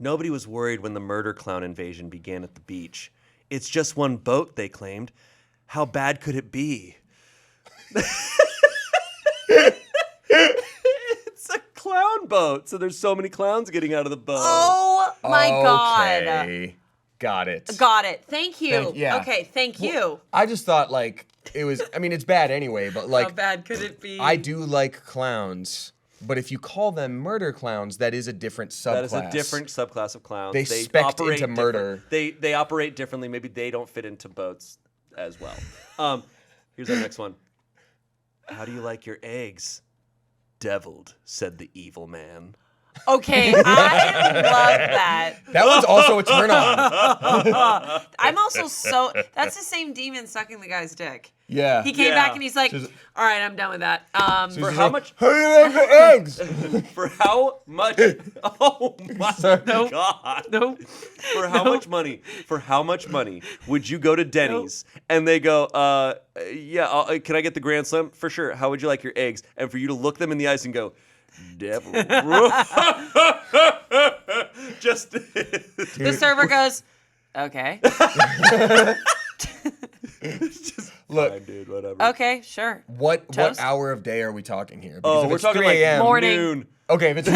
Nobody was worried when the murder clown invasion began at the beach. It's just one boat, they claimed. How bad could it be? It's a clown boat, so there's so many clowns getting out of the boat. Oh my god. Okay. Got it. Got it. Thank you. Yeah. Okay, thank you. I just thought like it was. I mean, it's bad anyway, but like How bad could it be? I do like clowns. But if you call them murder clowns, that is a different subclass. That is a different subclass of clowns. They spec into murder. They operate differently. Maybe they don't fit into boats as well. Here's our next one. How do you like your eggs? Deviled, said the evil man. Okay, I love that. That one's also a turn on. I'm also so. That's the same demon sucking the guy's dick. Yeah. He came Yeah. back and he's like, all right, I'm done with that. For how much? How do you like your eggs? For how much? Oh my god! No. For how much money? For how much money would you go to Denny's and they go, yeah, can I get the Grand Slam? For sure. How would you like your eggs? And for you to look them in the eyes and go, devil. Just The server goes, okay. just Look. fine, dude, whatever. Okay, sure. What Toast? hour of day are we talking here? Oh, Because if we're it's talking 3 like a.m. Morning. noon. Okay, if it's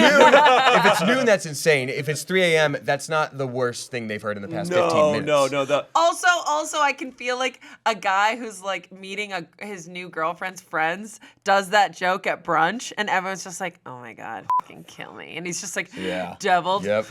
noon, that's insane. If it's 3 a.m., that's not the worst thing they've heard in the past 15 minutes. No. Also, I can feel like a guy who's like meeting his new girlfriend's friends does that joke at brunch, and everyone's just like, "Oh my god, fucking kill me!" And he's just like, Yeah. deviled. Yep.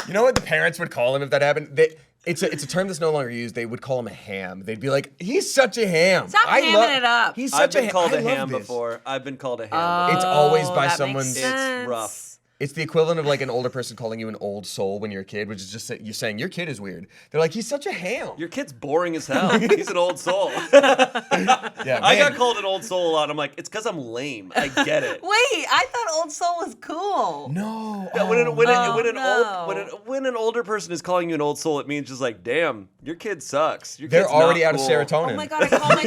You know what the parents would call him if that happened? It's a term that's no longer used. They would call him a ham. They'd be like, "He's such a ham." Stop hamming it up. He's I've such been called I a love ham this. before. I've been called a ham. It's always by that makes someone's- It's sense. rough. It's the equivalent of like an older person calling you an old soul when you're a kid, which is just you're saying your kid is weird. They're like, "He's such a ham." Your kid's boring as hell. He's an old soul. Yeah, I got man. called an old soul a lot. I'm like, it's because I'm lame. I get it. Wait, I thought Old Soul was cool. No. Yeah, Oh. when an older person is calling you an old soul, it means just like, damn, your kid sucks. Your They're kid's already not out of cool. serotonin. Oh my god, I call my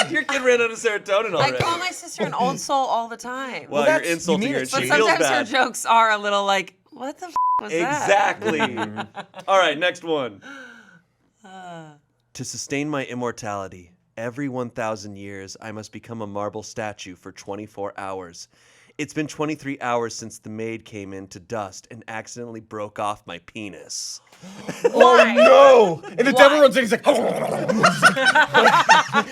Your kid ran out of serotonin I already. call my sister an old soul all the time. Well, that's- you're insulting you mean her. it, She but feels sometimes bad. her jokes are a little like, what the was that? Exactly. All right, next one. To sustain my immortality, every 1,000 years I must become a marble statue for 24 hours. It's been 23 hours since the maid came in to dust and accidentally broke off my penis. Oh no! And the devil runs in. He's like, The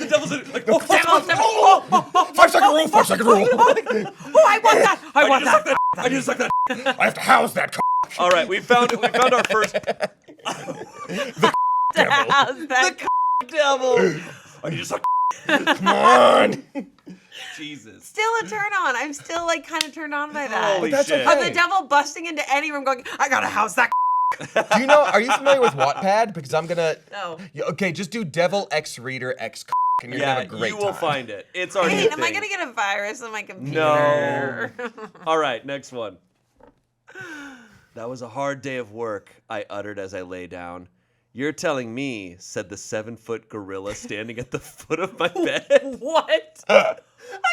devil's like, oh, 5-second rule, 5-second rule. Oh, I want that. I want that. I need to suck that. I have to house that. All right, we found our first How's that? devil. I need to suck. Come on. Jesus. Still a turn on. I'm still like kind of turned on by that. Holy that's shit. okay. Of the devil busting into any room going, I gotta house that. Do you know? Are you familiar with Wattpad? Because I'm gonna. No. Okay, just do devil X reader X, and you're Yeah, gonna have a great you will time. find it. It's our new Wait, am I thing. gonna get a virus on my computer? No. All right, next one. That was a hard day of work, I uttered as I lay down. You're telling me, said the 7-foot gorilla standing at the foot of my bed. What? I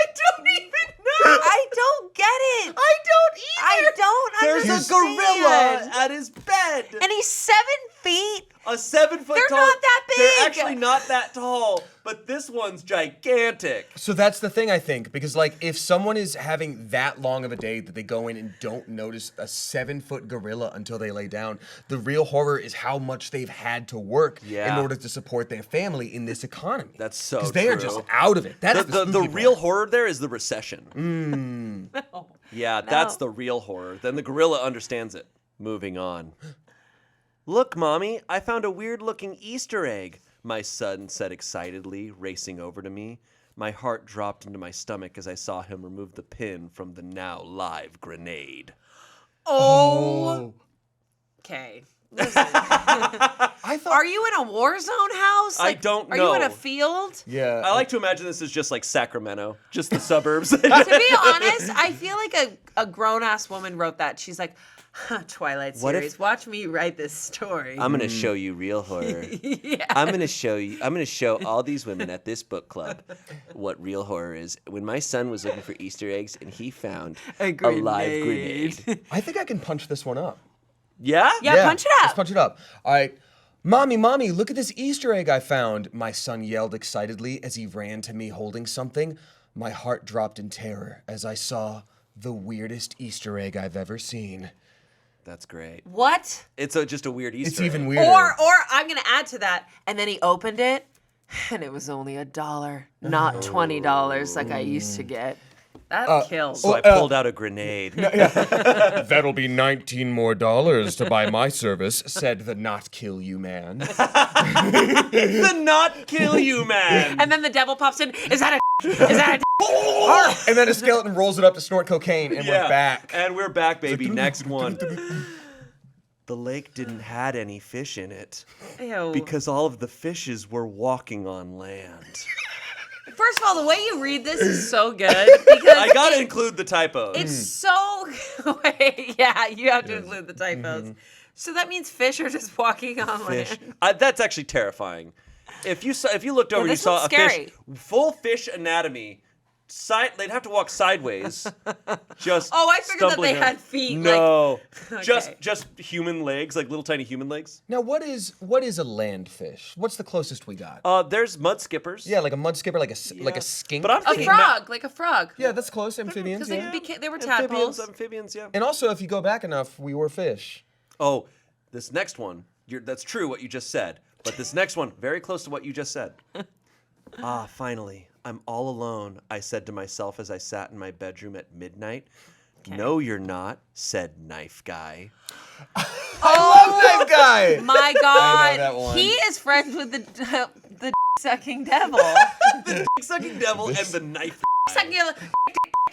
don't even know. I don't get it. I don't There's understand. a gorilla at his bed. And he's 7 feet. A 7-foot They're tall. not that big. They're actually not that tall, but this one's gigantic. So that's the thing, I think, because like if someone is having that long of a day that they go in and don't notice a 7-foot gorilla until they lay down, the real horror is how much they've had to work Yeah. in order to support their family in this economy. That's so because they are true. just out of it. That's The spooky real part. horror there is the recession. No. Yeah, that's the real horror. Then the gorilla understands it. Moving on. Look, Mommy, I found a weird-looking Easter egg, my son said excitedly, racing over to me. My heart dropped into my stomach as I saw him remove the pin from the now live grenade. Oh. Okay. Listen. I thought. Are you in a war zone house? I don't Are you in know. a field? Yeah. I like to imagine this is just like Sacramento, just the suburbs. To be honest, I feel like a grown-ass woman wrote that. She's like, Twilight What if- series, watch me write this story. I'm gonna show you real horror. Yeah. I'm gonna show all these women at this book club what real horror is. When my son was looking for Easter eggs and he found A live grenade. I think I can punch this one up. Yeah? Yeah, punch it up. Let's punch it up. All right. Mommy, look at this Easter egg I found. My son yelled excitedly as he ran to me holding something. My heart dropped in terror as I saw the weirdest Easter egg I've ever seen. That's great. What? It's just a weird Easter It's egg. even weirder. Or I'm gonna add to that. And then he opened it, and it was only $1, not $20 like I used to get. That kills. So I pulled out a grenade. That'll be $19 more to buy my service, said the not kill you man. The not kill you man. And then the devil pops in. Is that a And then a skeleton rolls it up to snort cocaine, and we're back. And we're back, baby. Next one. The lake didn't had any fish in it Ew. because all of the fishes were walking on land. First of all, the way you read this is so good because I gotta include the typos. it's so. Wait, yeah, you have to include the typos. So that means fish are just walking on Fish. land. That's actually terrifying. If you looked over and you this saw one's a scary. fish, full fish anatomy, they'd have to walk sideways. Just Oh, I figured that stumbling they around. had feet. No, Okay. just human legs, like little tiny human legs. Now, what is a land fish? What's the closest we got? There's mud skippers. Yeah, like a mud skipper, like a skink. But I'm A thinking frog, like a frog. Yeah, that's close. Amphibians. Because Yeah. they were amphibians, tadpoles. amphibians, yeah. And also, if you go back enough, we were fish. Oh, this next one, that's true what you just said. But this next one, very close to what you just said. Finally, I'm all alone, I said to myself as I sat in my bedroom at midnight. No, you're not, said Knife Guy. That guy. My God, that one. he is friends with the sucking devil. Sucking devil and the knife. Sucking devil.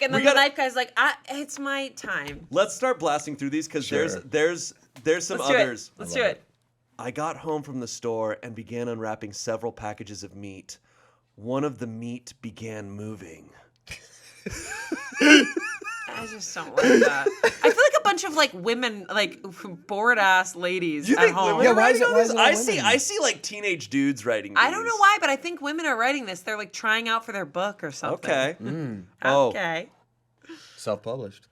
And then gotta- the knife guy's like, it's my time. Let's start blasting through these because Sure. there's some Let's do others. it. Let's do it. I got home from the store and began unwrapping several packages of meat. One of the meat began moving. I just don't like that. I feel like a bunch of like women, like bored ass ladies You at think home. women Yeah, are why is writing it- on why this? is it all women? I see like teenage dudes writing these. I don't know why, but I think women are writing this. They're like trying out for their book or something. Okay. Okay. Self-published.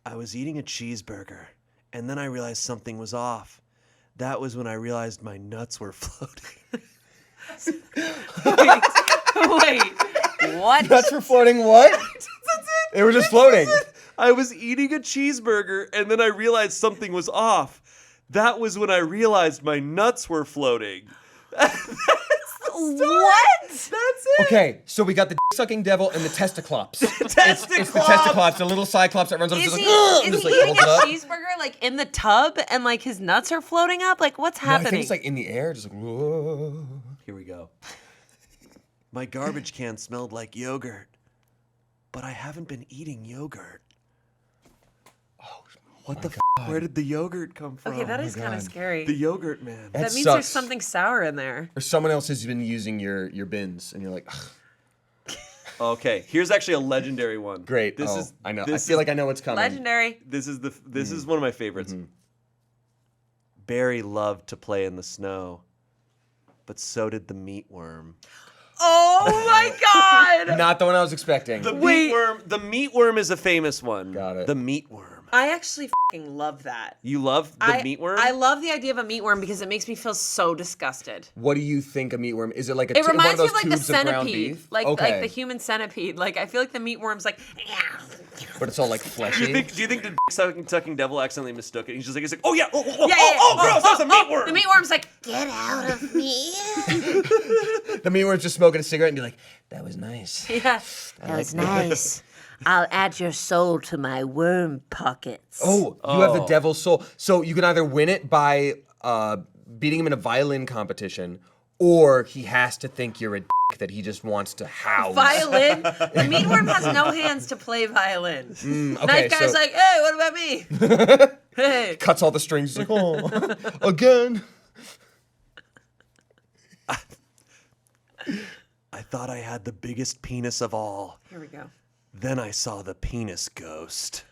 I was eating a cheeseburger, and then I realized something was off. That was when I realized my nuts were floating. Wait. What? That's for floating what? That's it. They were just floating. I was eating a cheeseburger, and then I realized something was off. That was when I realized my nuts were floating. What? That's it. Okay, so we got the sucking devil and the testiclops. It's the Testiclops. testiclops, the little cyclops that runs up and Is just he, like, "Ugh," and is just he like eating holds a it up. cheeseburger like in the tub and like his nuts are floating up? Like what's No, I happening? think it's like in the air, just like, whoa. Here we go. My garbage can smelled like yogurt, but I haven't been eating yogurt. What the f***? Where did the yogurt come from? okay, that is kind of God. scary. The yogurt man. that means sucks. there's something sour in there. Or someone else has been using your bins, and you're like, ugh, Okay, here's actually a legendary one. great. This oh, is I know. I This feel is, like I know what's coming. Legendary. this is one of my favorites. Barry loved to play in the snow, but so did the meatworm. Oh my God. Not the one I was expecting. The Wait. meatworm. The meatworm is a famous one. Got it. The meatworm. I actually fucking love that. You love the meatworm? I love the idea of a meatworm because it makes me feel so disgusted. What do you think a meatworm is? It like a It one reminds of me those of like the tubes of ground centipede, beef? like okay. the human centipede. Like I feel like the meatworm's like, But it's all like fleshy. Do you think the sucking devil accidentally mistook it? He's like, oh yeah, yeah, gross, that's a meatworm. The meatworm's like, Get out of me. The meatworm's just smoking a cigarette and be like, that was nice. yeah. That was nice. I'll add your soul to my worm pockets. Oh, you have the devil's soul. So you can either win it by beating him in a violin competition, or he has to think you're a dick that he just wants to house. Violin. The meatworm has no hands to play violin. Okay, Knife guy's so like, hey, what about me? Hey. cuts all the strings. He's like, oh, again. I thought I had the biggest penis of all. Here we go. Then I saw the penis ghost.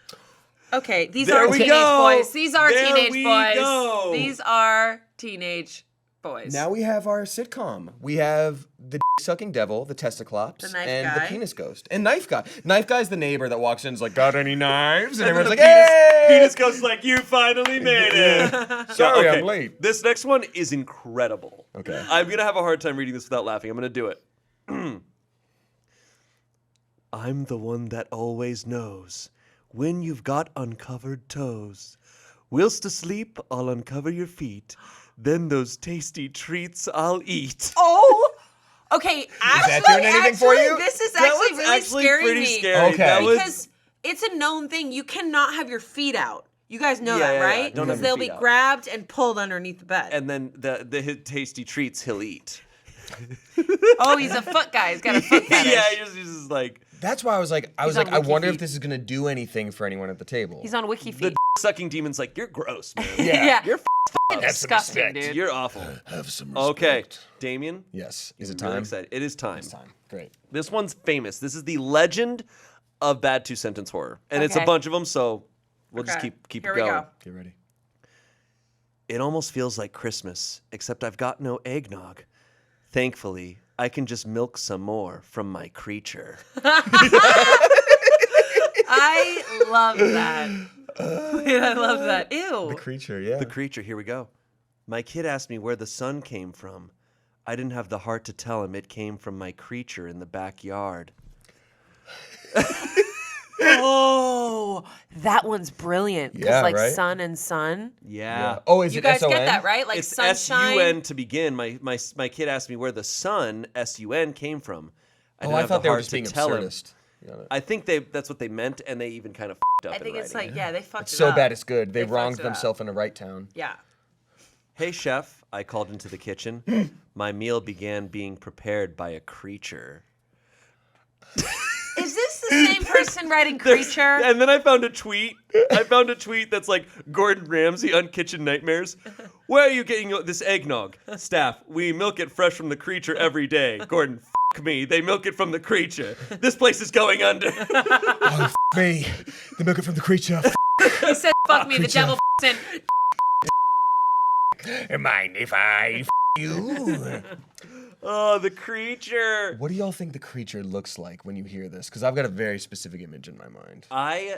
Okay, these There are we teenage go. boys. These are There teenage we boys. go. These are teenage boys. Now we have our sitcom. We have the sucking devil, the testiclops, The knife and guy. the penis ghost. And Knife Guy. Knife Guy's the neighbor that walks in and is like, got any knives? And, everyone's like, hey! Penis ghost's like, you finally made it. Sorry, Okay, I'm late. This next one is incredible. Okay. I'm going to have a hard time reading this without laughing. I'm going to do it. I'm the one that always knows when you've got uncovered toes. Whilst asleep, I'll uncover your feet. Then those tasty treats I'll eat. Oh! Okay, actually, doing anything for you? this is That actually was really actually scaring pretty me. scary. Okay. That was, Because it's a known thing. You cannot have your feet out. You guys know Yeah, that, yeah, yeah. right? Don't have Because your they'll feet be out. grabbed and pulled underneath the bed. and then the tasty treats he'll eat. Oh, he's a foot guy. He's got a foot fetish. Yeah, he's just like That's why I was like, on I Wiki wonder if Feet. this is going to do anything for anyone at the table. He's on Wiki the Feet. sucking demon's like, you're gross, man. Yeah. You're Fucking disgusting, dude. You're awful. Have some Okay, Damien. Yes. Is it I'm really time? excited. It is time. It's time. Great. This one's famous. This is the legend of bad two-sentence horror, and it's a Okay. bunch of them. So we'll just Okay, keep here it we going. go. Get ready. It almost feels like Christmas, except I've got no eggnog. Thankfully, I can just milk some more from my creature. I love that. Wait, I love that. Ew. The creature, yeah. The creature, here we go. My kid asked me where the sun came from. I didn't have the heart to tell him it came from my creature in the backyard. Oh, that one's brilliant. Because Yeah, like right? sun and sun. Yeah. Oh, is You it guys SON? get that, right? Like It's sunshine. S-U-N to begin. My kid asked me where the sun, S-U-N, came from. Oh, didn't I have thought the they were heart just to being tell him. absurdist. Got it. I think that's what they meant, and they even kind of f***ed up I think in it's writing. like, yeah, they fucked It's it so up. bad it's good. They They fucked wronged it up. themselves in a right town. Yeah. Hey, chef, I called into the kitchen. My meal began being prepared by a creature. Is this the same person writing creature? And then I found a tweet. That's like Gordon Ramsay on Kitchen Nightmares. Where are you getting this eggnog? Staff, we milk it fresh from the creature every day. Gordon, f*** me. They milk it from the creature. This place is going under. Oh, me. They milk it from the creature. He said, fuck me, the devil in. Mind if I you? Oh, the creature. What do y'all think the creature looks like when you hear this? Because I've got a very specific image in my mind.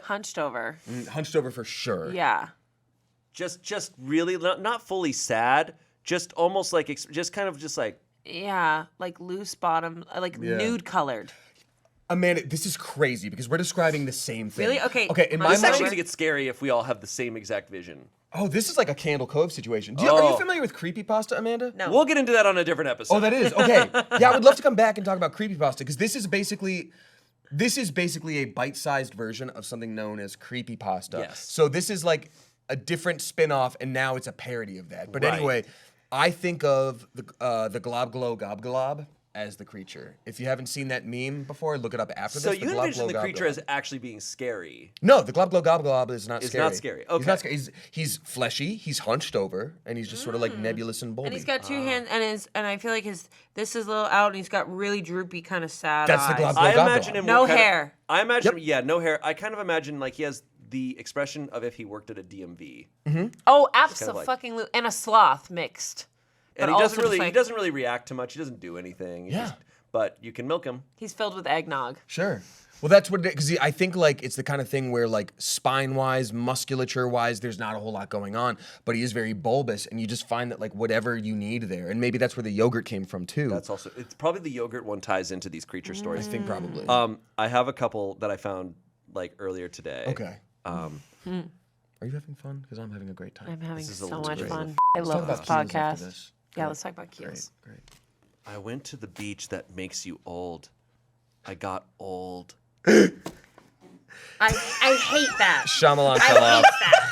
Hunched over. Hunched over for sure. Yeah. just really not fully sad. Just almost like just kind of just like. Yeah. Like loose bottom, like Yeah. nude colored. Amanda, this is crazy because we're describing the same thing. Really? Okay. Okay, in my This Mine actually mind. gonna get scary if we all have the same exact vision. Oh, this is like a Candle Cove situation. Are you Oh. familiar with creepypasta, Amanda? No. We'll get into that on a different episode. Oh, that is okay. Yeah, I would love to come back and talk about creepypasta because this is basically a bite-sized version of something known as creepypasta. Yes. So this is like a different spin-off, and now it's a parody of that. But Right. anyway, I think of the Glob Glow Gob Glob as the creature. If you haven't seen that meme before, look it up after So this. you the Glob envision Glow the Gob creature Glob. as actually being scary. No, the Glob Glow Gob Glob is not It's scary. not scary. He's Okay. not scary. He's fleshy. He's hunched over, and he's just sort of like nebulous and bulby. And he's got two hands, and I feel like this is a little out, and he's got really droopy, kind of sad That's the eyes. Glob I Glow imagine Gob him. No what kind of- hair. I imagine, Yep. yeah, no hair. I kind of imagine like he has the expression of if he worked at a DMV, Oh, kind of like- absolutely, and a sloth mixed. and But he doesn't also just really, he like- doesn't really react to much. He doesn't do anything. He Yeah. just- but you can milk him. He's filled with eggnog. Sure. Well, that's what because I think like it's the kind of thing where like spine-wise, musculature-wise, there's not a whole lot going on, but he is very bulbous, and you just find that like whatever you need there, and maybe that's where the yogurt came from too. That's also. It's probably the yogurt one ties into these creature I stories. think probably. I have a couple that I found like earlier today. Okay. Are you having fun? Because I'm having a great time. I'm having is a so little much crazy. fun. I Let's talk love this about keels after podcast. this. Yeah, let's talk about keels. Great. I went to the beach that makes you old. I got old. I hate that. Shyamalan I fell hate off. that.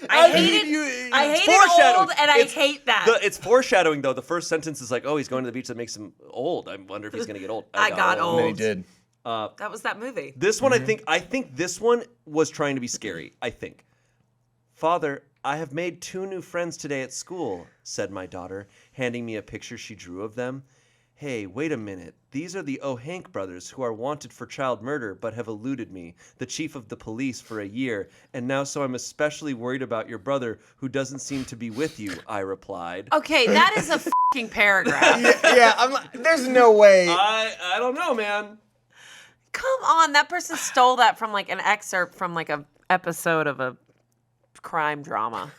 I hate it. I hate it old, and I hate that. It's foreshadowing though. The first sentence is like, "Oh, he's going to the beach that makes him old. I wonder if he's going to get old." I got And then he old. did. That was that movie. This one, I think this one was trying to be scary. I think, Father, I have made 2 new friends today at school, said my daughter, handing me a picture she drew of them. Hey, wait a minute. These are the O'Hank brothers who are wanted for child murder but have eluded me, the chief of the police, for a year, and now so I'm especially worried about your brother who doesn't seem to be with you, I replied. Okay, that is a fucking paragraph. Yeah, I'm like, there's no way. I don't know, man. Come on, that person stole that from like an excerpt from like a episode of a crime drama.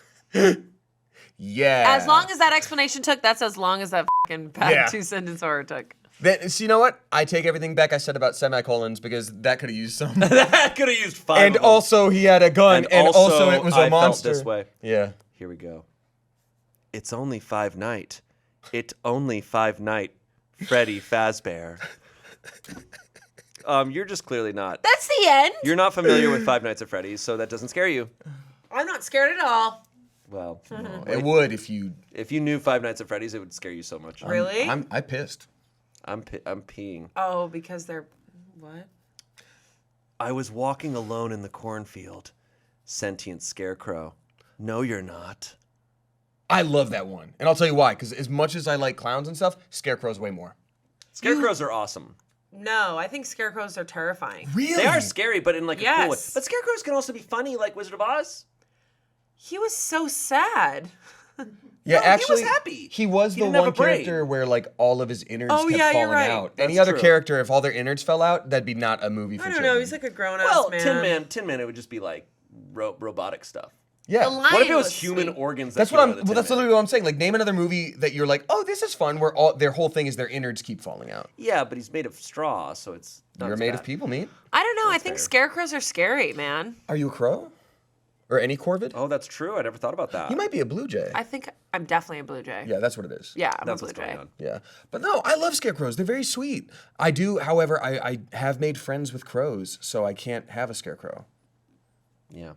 Yeah. As long as that explanation took, that's as long as that fucking bad 2-sentence horror took. So you know what? I take everything back I said about semicolons because that could have used some. That could have used 5 And of them. also he had a gun, and also it was a I monster. Felt this way. Yeah. Here we go. It's only 5 night. It only 5 night. Freddy Fazbear. You're just clearly not. That's the end. You're not familiar with 5 Nights at Freddy's, so that doesn't scare you. I'm not scared at all. Well, It would if you. if you knew 5 Nights at Freddy's, it would scare you so much. Really? I pissed. I'm peeing. Oh, because they're what? I was walking alone in the cornfield. Sentient scarecrow. No, you're not. I love that one, and I'll tell you why. Because as much as I like clowns and stuff, Scarecrow's way more. Scarecrows are awesome. No, I think scarecrows are terrifying. Really? They are scary, but in like a cool way. Yes. But scarecrows can also be funny, like Wizard of Oz. He was so sad. Yeah, No, actually, he was happy. He was He the didn't have one a brain. character where like all of his innards Oh, kept yeah, you're falling right. out. That's Any other true. character, if all their innards fell out, that'd be not a movie for I don't children. know. He's like a grown-ass Well, man. Tin Man, it would just be like robotic stuff. Yeah. The lion What if it was was human sweet. organs? That's that what came I'm. out of the Well, that's Tin Man? literally what I'm saying. Like, name another movie that you're like, oh, this is fun, where all their whole thing is their innards keep falling out. Yeah, but he's made of straw, so it's not You're as made bad. of people, meat. I don't know. I think fair. scarecrows are scary, man. Are you a crow? Or any corvid? Oh, that's true. I never thought about that. You might be a blue jay. I think I'm definitely a blue jay. Yeah, that's what it is. Yeah, I'm That's a blue what's going jay. on. Yeah. But no, I love scarecrows. They're very sweet. I do, however, I have made friends with crows, so I can't have a scarecrow. Yeah.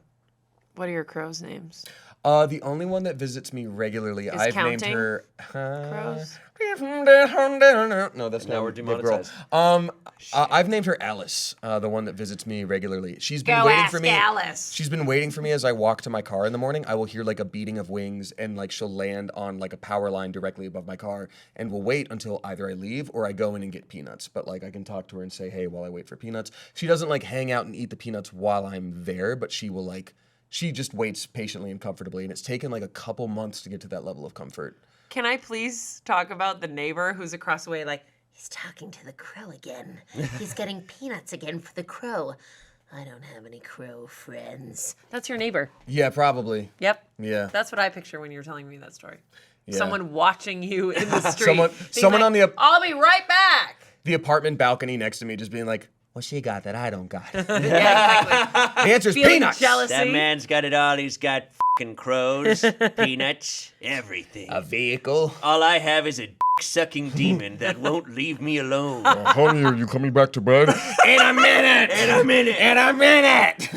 What are your crows' names? The only one that visits me regularly, Is I've named counting her. crows? No, that's now not we're a good girl. demonetized. I've named her Alice, the one that visits me regularly. She's been Go waiting ask for me. Alice. She's been waiting for me as I walk to my car in the morning. I will hear like a beating of wings, and like she'll land on like a power line directly above my car, and will wait until either I leave or I go in and get peanuts. But like I can talk to her and say, hey, while I wait for peanuts. She doesn't like hang out and eat the peanuts while I'm there, but she will like. She just waits patiently and comfortably, and it's taken like a couple months to get to that level of comfort. Can I please talk about the neighbor who's across the way? Like, He's talking to the crow again. He's getting peanuts again for the crow. I don't have any crow friends. that's your neighbor. Yeah, probably. Yep. Yeah. That's what I picture when you're telling me that story. Yeah. Someone watching you in the street. being someone like, on the I'll be right back. the apartment balcony next to me just being like, "What she got that I don't got?" Yeah, exactly. The answer's Feeling peanuts. jealousy. That man's got it all. He's got fucking crows, peanuts, everything. A vehicle. All I have is a dick-sucking demon that won't leave me alone. Honey, are you coming back to bed? In a minute. In a minute. In a minute.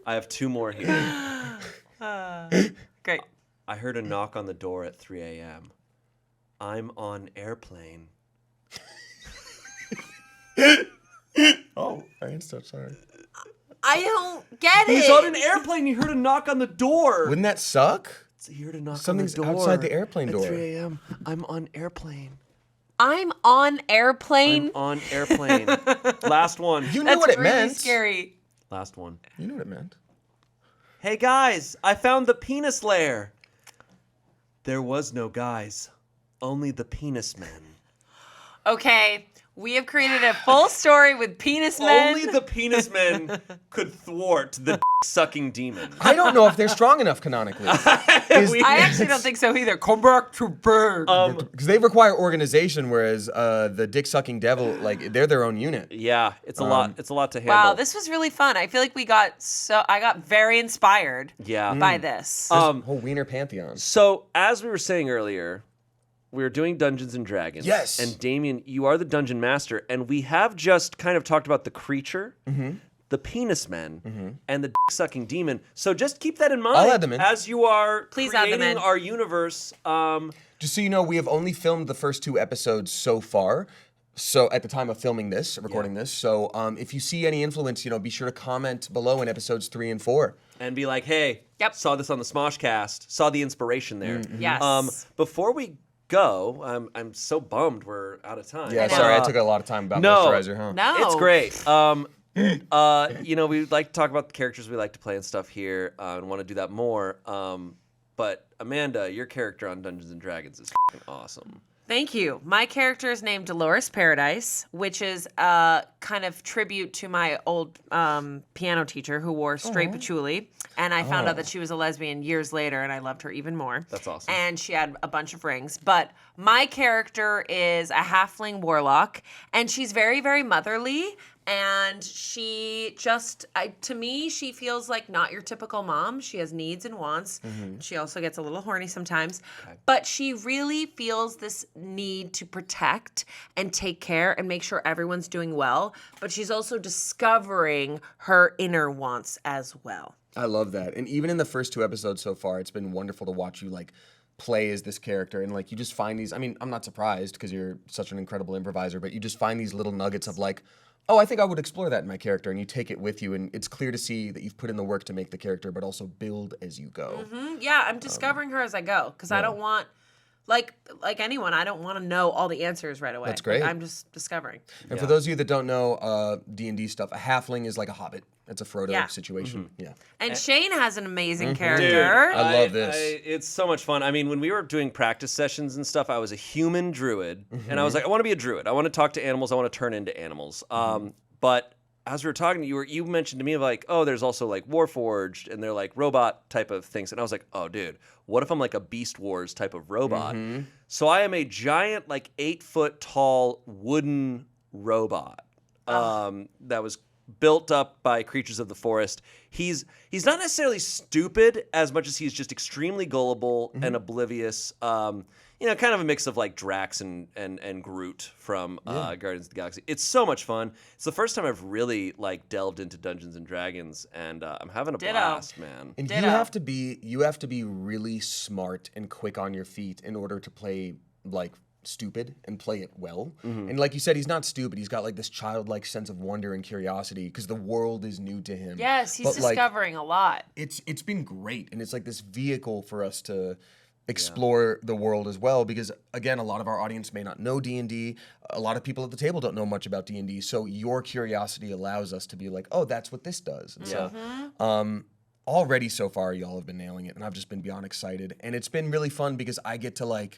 I have 2 more here. Great. I heard a knock on the door at 3 a.m. I'm on airplane. Oh, I am so sorry. I don't get He's it. on an airplane. You heard a knock on the door. Wouldn't that suck? He heard a knock Something's on the door. outside the airplane door. At 3 a.m. I'm on airplane. I'm on airplane. I'm on airplane. Last one. You knew That's what it really meant. scary. Last one. You knew what it meant. Hey guys, I found the penis lair. There was no guys, only the penis men. Okay, we have created a full story with penis men. Only the penis men could thwart the sucking demon. I don't know if they're strong enough canonically. I actually don't think so either. Come back to bed. Because they require organization, whereas the dick-sucking devil, like, they're their own unit. Yeah, it's a lot. It's a lot to handle. Wow, this was really fun. I feel like I got very inspired Yeah. by this. Whole wiener pantheon. So as we were saying earlier, we were doing Dungeons and Dragons. Yes. And Damien, you are the dungeon master, and we have just kind of talked about the creature, the penis men, and the dick-sucking demon. So just keep that in mind. I'll add them in. As you are Please add them creating in. our universe. Just so you know, we have only filmed the first 2 episodes so far. So at the time of filming this, recording this, so if you see any influence, be sure to comment below in episodes 3 and 4. And be like, hey, saw this on the SmoshCast, saw the inspiration there. Yes. Before we go, I'm so bummed we're out of time. Yeah, sorry, I took a lot of time about moisturizer, huh? No. It's great. We like to talk about the characters we like to play and stuff here, and want to do that more. But Amanda, your character on Dungeons and Dragons is fucking awesome. Thank you. My character is named Dolores Paradise, which is a kind of tribute to my old piano teacher who wore straight patchouli. And I found out that she was a lesbian years later, and I loved her even more. That's awesome. And she had a bunch of rings. But my character is a halfling warlock, and she's very, very motherly. And she just, to me, she feels like not your typical mom. She has needs and wants. She also gets a little horny sometimes. Okay. But she really feels this need to protect and take care and make sure everyone's doing well. But she's also discovering her inner wants as well. I love that. And even in the first 2 episodes so far, it's been wonderful to watch you, play as this character. And, you just find these, I'm not surprised because you're such an incredible improviser, but you just find these little nuggets of, oh, I think I would explore that in my character, and you take it with you, and it's clear to see that you've put in the work to make the character, but also build as you go. Yeah, I'm discovering her as I go, because I don't want, like anyone, I don't want to know all the answers right away. That's great. I'm just discovering. And for those of you that don't know D&D stuff, a halfling is like a hobbit. It's a Frodo situation. Yeah. And Shayne has an amazing character. Dude, I love this. It's so much fun. I mean, when we were doing practice sessions and stuff, I was a human druid, and I was like, I want to be a druid. I want to talk to animals. I want to turn into animals. But as we were talking, you mentioned to me there's also Warforged, and they're robot type of things, and I was like, oh, dude, what if I'm a Beast Wars type of robot? So I am a giant 8-foot tall wooden robot that was built up by creatures of the forest. He's not necessarily stupid as much as he's just extremely gullible and oblivious. Kind of a mix of Drax and Groot from Guardians of the Galaxy. It's so much fun. It's the first time I've really delved into Dungeons and Dragons, and I'm having a blast, man. And you have to be really smart and quick on your feet in order to play stupid and play it well. And like you said, he's not stupid. He's got this childlike sense of wonder and curiosity because the world is new to him. Yes, he's discovering a lot. It's been great, and it's this vehicle for us to explore the world as well, because again, a lot of our audience may not know D&D. A lot of people at the table don't know much about D&D, so your curiosity allows us to be oh, that's what this does. And so already so far y'all have been nailing it, and I've just been beyond excited, and it's been really fun because I get to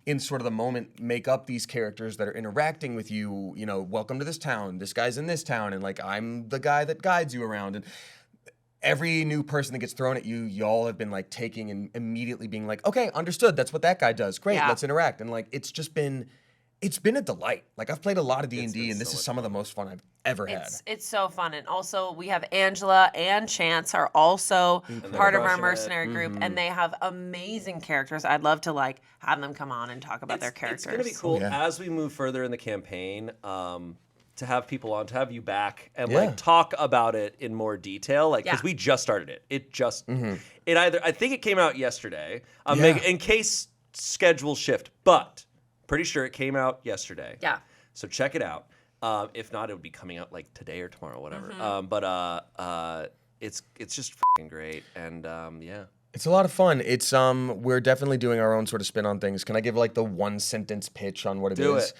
in sort of the moment make up these characters that are interacting with you, welcome to this town, this guy's in this town, and I'm the guy that guides you around. And every new person that gets thrown at you, y'all have been taking and immediately being okay, understood, that's what that guy does. Great, let's interact. And it's just been, it's been a delight. I've played a lot of D&D, and this is some of the most fun I've ever had. It's so fun. And also we have Angela and Chance are also part of our mercenary group, and they have amazing characters. I'd love to have them come on and talk about their characters. It's going to be cool as we move further in the campaign. To have people on, to have you back and talk about it in more detail, because we just started it. It just, I think it came out yesterday. In case schedule shift, but pretty sure it came out yesterday. Yeah. So check it out. If not, it would be coming out today or tomorrow, whatever. It's just fucking great, and It's a lot of fun. It's we're definitely doing our own sort of spin on things. Can I give the 1-sentence pitch on what it is? Do it.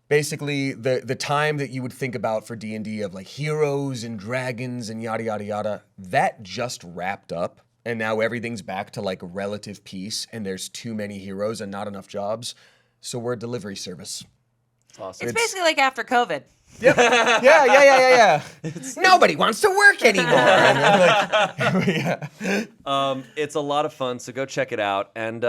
Basically, the time that you would think about for D&D of heroes and dragons and yada, yada, yada, that just wrapped up. And now everything's back to relative peace, and there's too many heroes and not enough jobs. So we're a delivery service. It's awesome. It's basically after COVID. Yep. Yeah. Nobody wants to work anymore. It's a lot of fun, so go check it out. And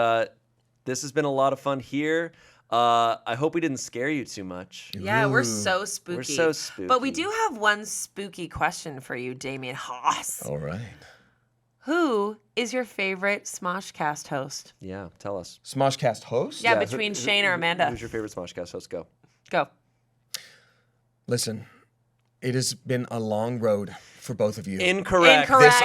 this has been a lot of fun here. I hope we didn't scare you too much. Yeah, we're so spooky. We're so spooky. But we do have one spooky question for you, Damien Haas. All right. Who is your favorite SmoshCast host? Yeah, tell us. SmoshCast host? Yeah, between Shayne or Amanda. Who's your favorite SmoshCast host? Go. Go. Listen, It has been a long road for both of you. Incorrect. Incorrect. It's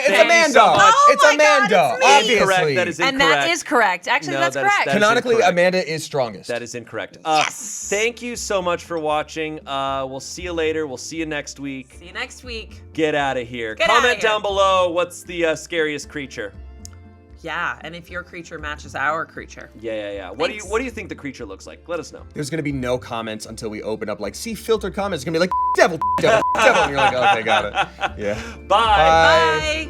thank you Amanda. so much. Oh It's my Amanda. God, it's me. Obviously. Incorrect. That is incorrect. And that is correct. Actually, No, that's that is- correct. that is Canonically, incorrect. Amanda is strongest. That is incorrect. Yes. Thank you so much for watching. We'll see you later. We'll see you next week. See you next week. Get out of here. Get Comment outta here. down below what's the scariest creature. Yeah, and if your creature matches our creature. Yeah. Thanks. What do you think the creature looks like? Let us know. There's gonna be no comments until we open up. Like, see filtered comments. It's gonna be like devil, devil, devil. And you're like, okay, got it. Yeah. Bye. Bye.